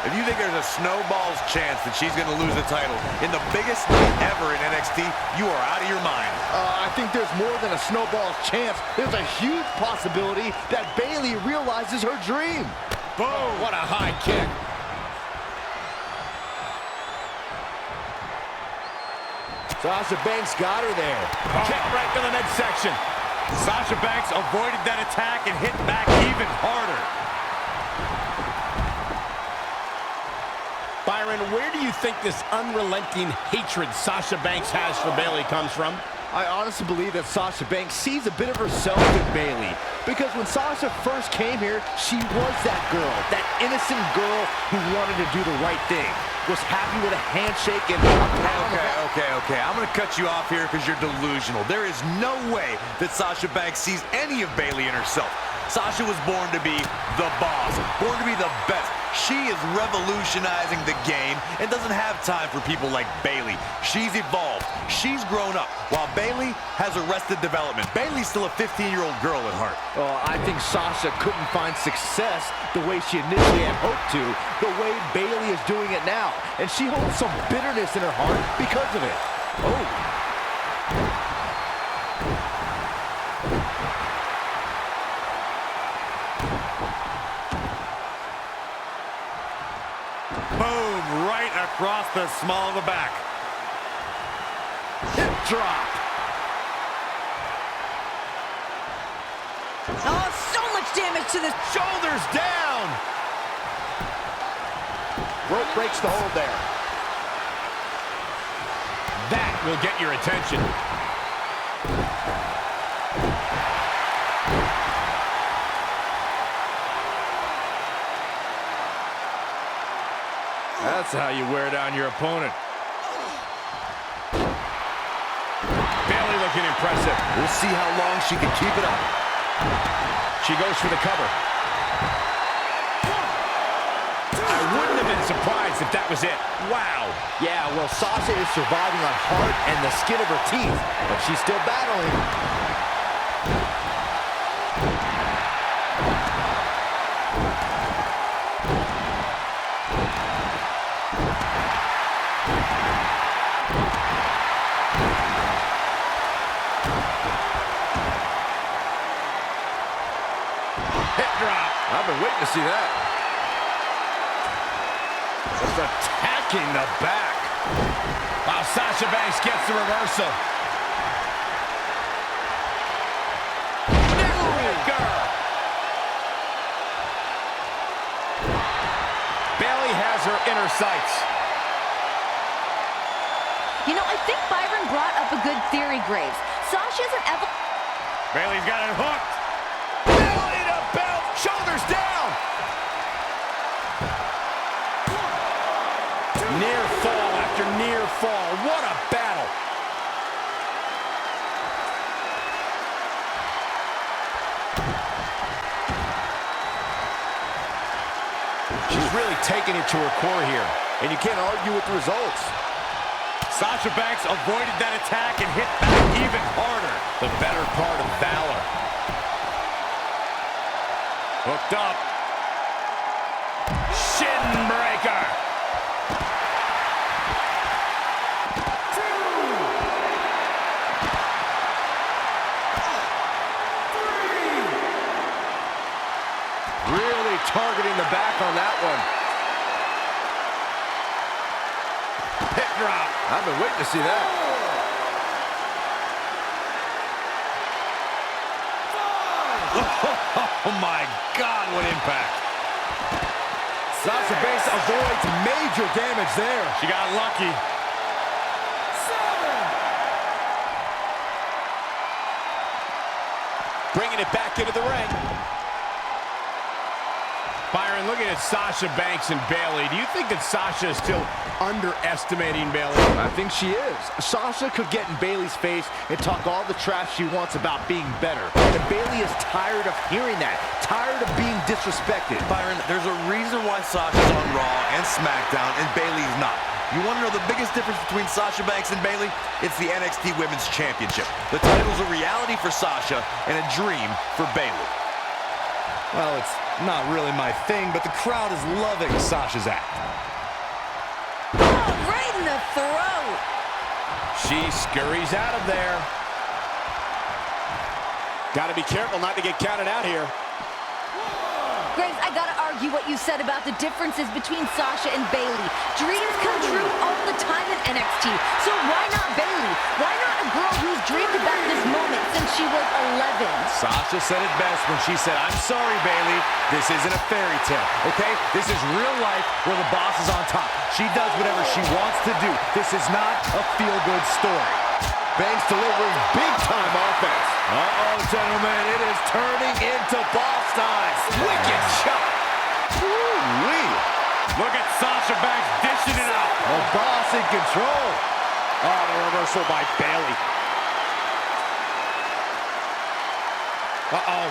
If you think there's a snowball's chance that she's going to lose the title in the biggest night ever in NXT, you are out of your mind. I think there's more than a snowball's chance. There's a huge possibility that Bayley realizes her dream. Boom! Oh, what a high kick. Sasha Banks got her there. Kick right to the midsection. Sasha Banks avoided that attack and hit back even harder. Byron, where do you think this unrelenting hatred Sasha Banks has for Bayley comes from? I honestly believe that Sasha Banks sees a bit of herself in Bayley. Because when Sasha first came here, she was that girl, that innocent girl who wanted to do the right thing. Was happy with a handshake and Okay. I'm going to cut you off here because you're delusional. There is no way that Sasha Banks sees any of Bayley in herself. Sasha was born to be the boss, born to be the best. She is revolutionizing the game and doesn't have time for people like Bayley. She's evolved. She's grown up, while Bayley has arrested development. Bayley's still a 15-year-old girl at heart. Oh, I think Sasha couldn't find success the way she initially had hoped to, the way Bayley is doing it now. And she holds some bitterness in her heart because of it. Oh. Boom, right across the small of the back. Hip drop. Oh, so much damage to the Shoulders down. Rope breaks the hold there. That will get your attention. That's how you wear down your opponent. Bayley looking impressive. We'll see how long she can keep it up. She goes for the cover. I wouldn't have been surprised if that was it. Wow. Yeah, well, Sasha is surviving on heart and the skin of her teeth, but she's still battling. Hip drop. I've been waiting to see that. Just attacking the back. Wow, Sasha Banks gets the reversal. Bayley has her inner sights. You know, I think Byron brought up a good theory, Graves. Sasha's an Bayley's got it hooked. Belly to belt, shoulders down. Near fall after near fall. What a battle. She's really taking it to her core here. And you can't argue with the results. Sasha Banks avoided that attack and hit back even harder. The better part of valor. Hooked up. Shin breaker. Really targeting the back on that one. Hip drop. I've been waiting to see that. Oh my God, what impact. Sasha Banks avoids major damage there. She got lucky. Bringing it back into the ring. Byron, looking at Sasha Banks and Bayley, do you think that Sasha is still underestimating Bayley? I think she is. Sasha could get in Bayley's face and talk all the trash she wants about being better. And Bayley is tired of hearing that, tired of being disrespected. Byron, there's a reason why Sasha's on Raw and SmackDown and Bayley's not. You want to know the biggest difference between Sasha Banks and Bayley? It's the NXT Women's Championship. The title's a reality for Sasha and a dream for Bayley. Well, it's not really my thing, but the crowd is loving Sasha's act. Oh, right in the throat. She scurries out of there. Got to be careful not to get counted out here. Graves, I gotta argue what you said about the differences between Sasha and Bayley. Dreams come true all the time in NXT, so why not Bayley? Why not a girl who's dreamed about this moment since she was 11? Sasha said it best when she said, "I'm sorry, Bayley. This isn't a fairy tale, okay? This is real life where the boss is on top. She does whatever she wants to do. This is not a feel-good story." Banks delivering big-time offense. Uh-oh, gentlemen, it is turning into boss time. Wicked shot. Woo-wee. Look at Sasha Banks dishing it out. The boss in control. Oh, the reversal by Bayley. Uh-oh.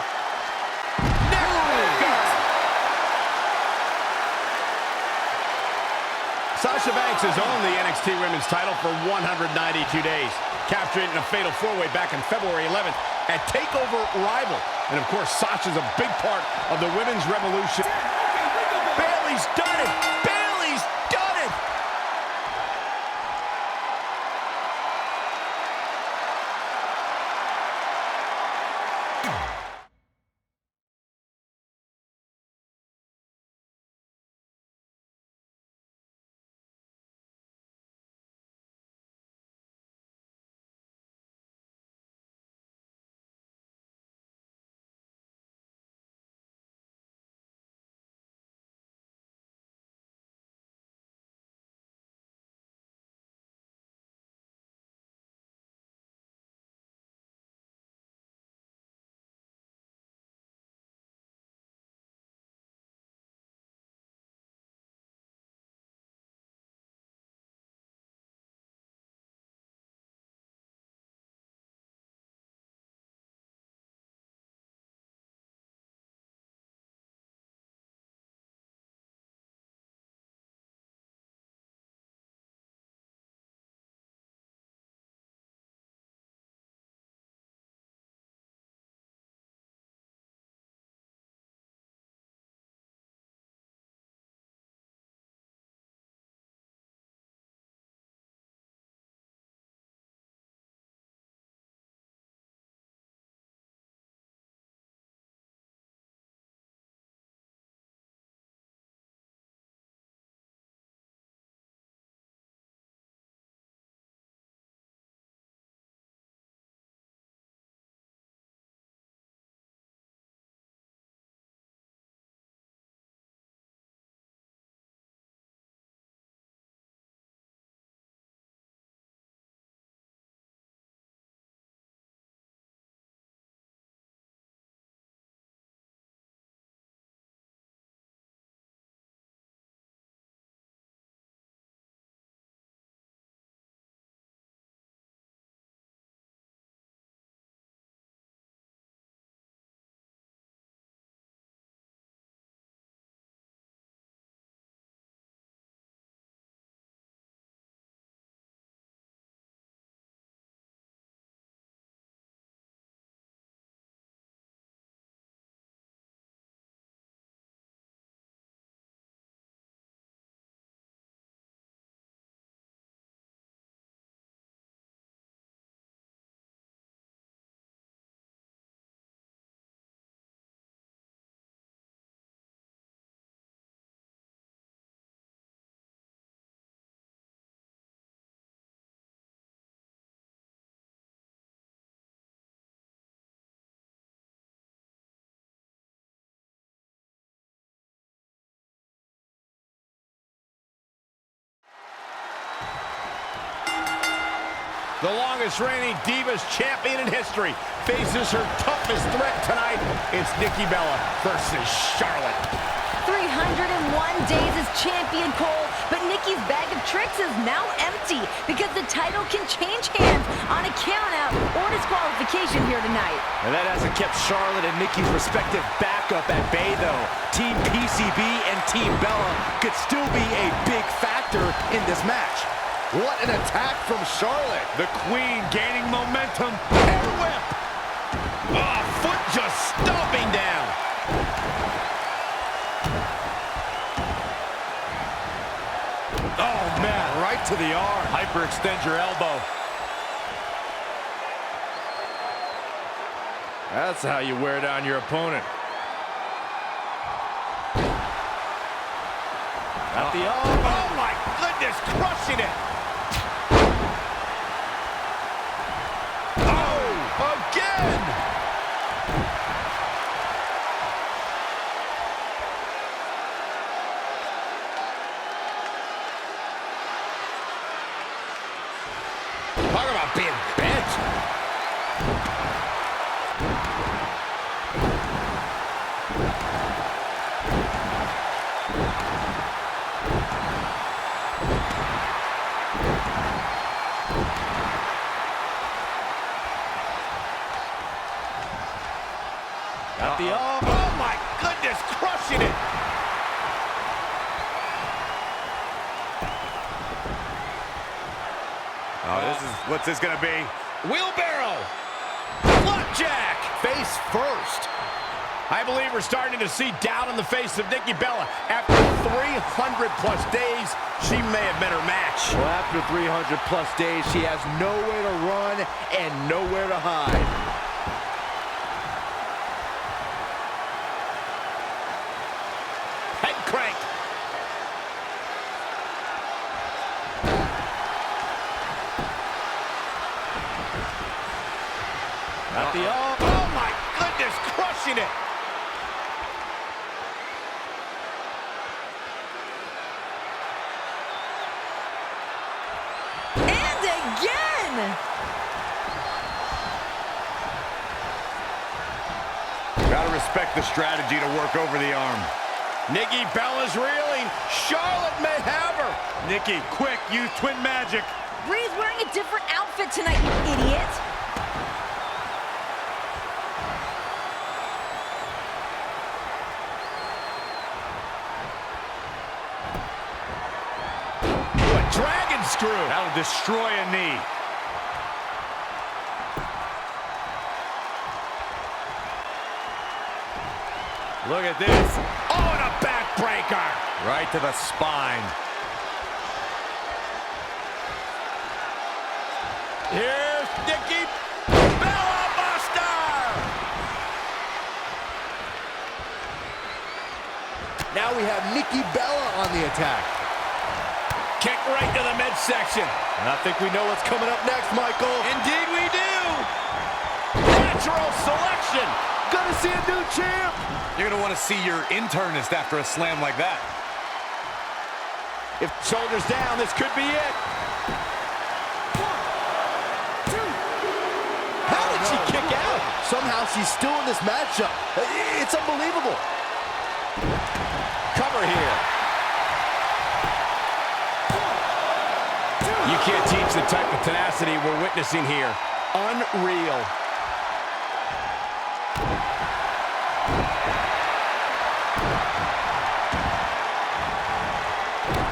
Sasha Banks has owned the NXT Women's title for 192 days, capturing it in a fatal four-way back on February 11th at TakeOver Rival. And of course, Sasha's a big part of the women's revolution. Bayley's done it! Bayley's done it! The longest reigning Divas champion in history faces her toughest threat tonight. It's Nikki Bella versus Charlotte. 301 days as champion, Cole, but Nikki's bag of tricks is now empty because the title can change hands on a countout or disqualification here tonight. And that hasn't kept Charlotte and Nikki's respective backup at bay, though. Team PCB and Team Bella could still be a big factor in this match. What an attack from Charlotte. The Queen gaining momentum. Air whip. Oh, foot just stomping down. Oh, man, right to the arm. Hyperextend your elbow. That's how you wear down your opponent. At the arm. Oh, my goodness, crushing it. Again! Talk about being bent. At the arm. Oh my goodness, crushing it. What's this gonna be? Wheelbarrow. Flapjack. Face first. I believe we're starting to see doubt on the face of Nikki Bella. After 300-plus days, she may have been her match. Well, after 300-plus days, she has nowhere to run and nowhere to hide. Head crank. At the oh my goodness, crushing it. And again! Gotta respect the strategy to work over the arm. Nikki Bella's reeling. Charlotte may have her. Nikki, quick, use twin magic. Bree's wearing a different outfit tonight, you idiot. Dragon screw. That'll destroy a knee. Look at this. Oh, and a backbreaker. Right to the spine. Here's Nikki Bella Buster. Now we have Nikki Bella on the attack. Kick right to the midsection. And I think we know what's coming up next, Michael. Indeed we do. Natural selection. Gonna see a new champ. You're gonna want to see your internist after a slam like that. If shoulders down, this could be it. How did she kick out? Somehow she's still in this matchup. It's unbelievable. Cover here. You can't teach the type of tenacity we're witnessing here. Unreal.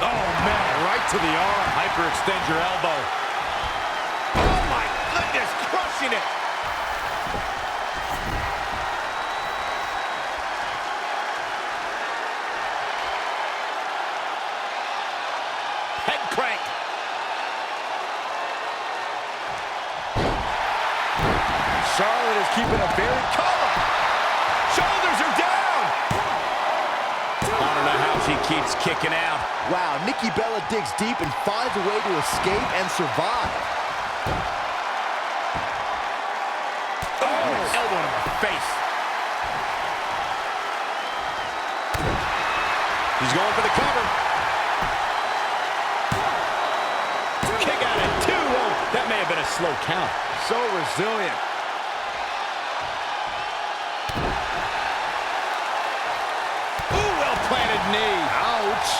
Oh, man, right to the arm. Hyperextend your elbow. Oh, my goodness, crushing it. Head crank. Charlotte is keeping a very cover. Shoulders are down. I don't know how she keeps kicking out. Wow, Nikki Bella digs deep and finds a way to escape and survive. Oh, elbow to the face. He's going for the cover. Kick out at 2. Oh, that may have been a slow count. So resilient. Ooh, well-planted knee. Ouch.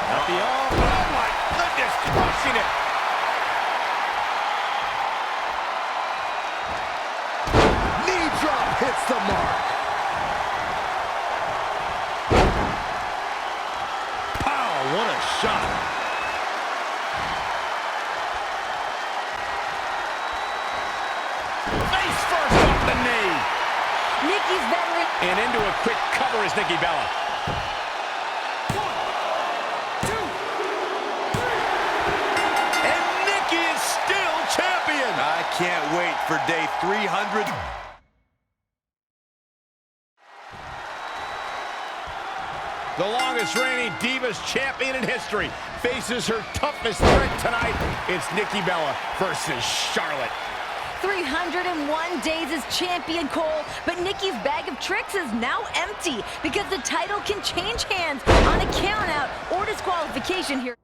At the arm. Oh, my goodness, crushing it. Knee drop hits the mark. Pow, what a shot. Face first off the knee. Nikki's veteran. And into a quick cover is Nikki Bella. 1, 2, 3. And Nikki is still champion. I can't wait for day 300. The longest reigning Divas champion in history faces her toughest threat tonight. It's Nikki Bella versus Charlotte. 301 days as champion, Cole, but Nikki's bag of tricks is now empty because the title can change hands on a countout or disqualification here.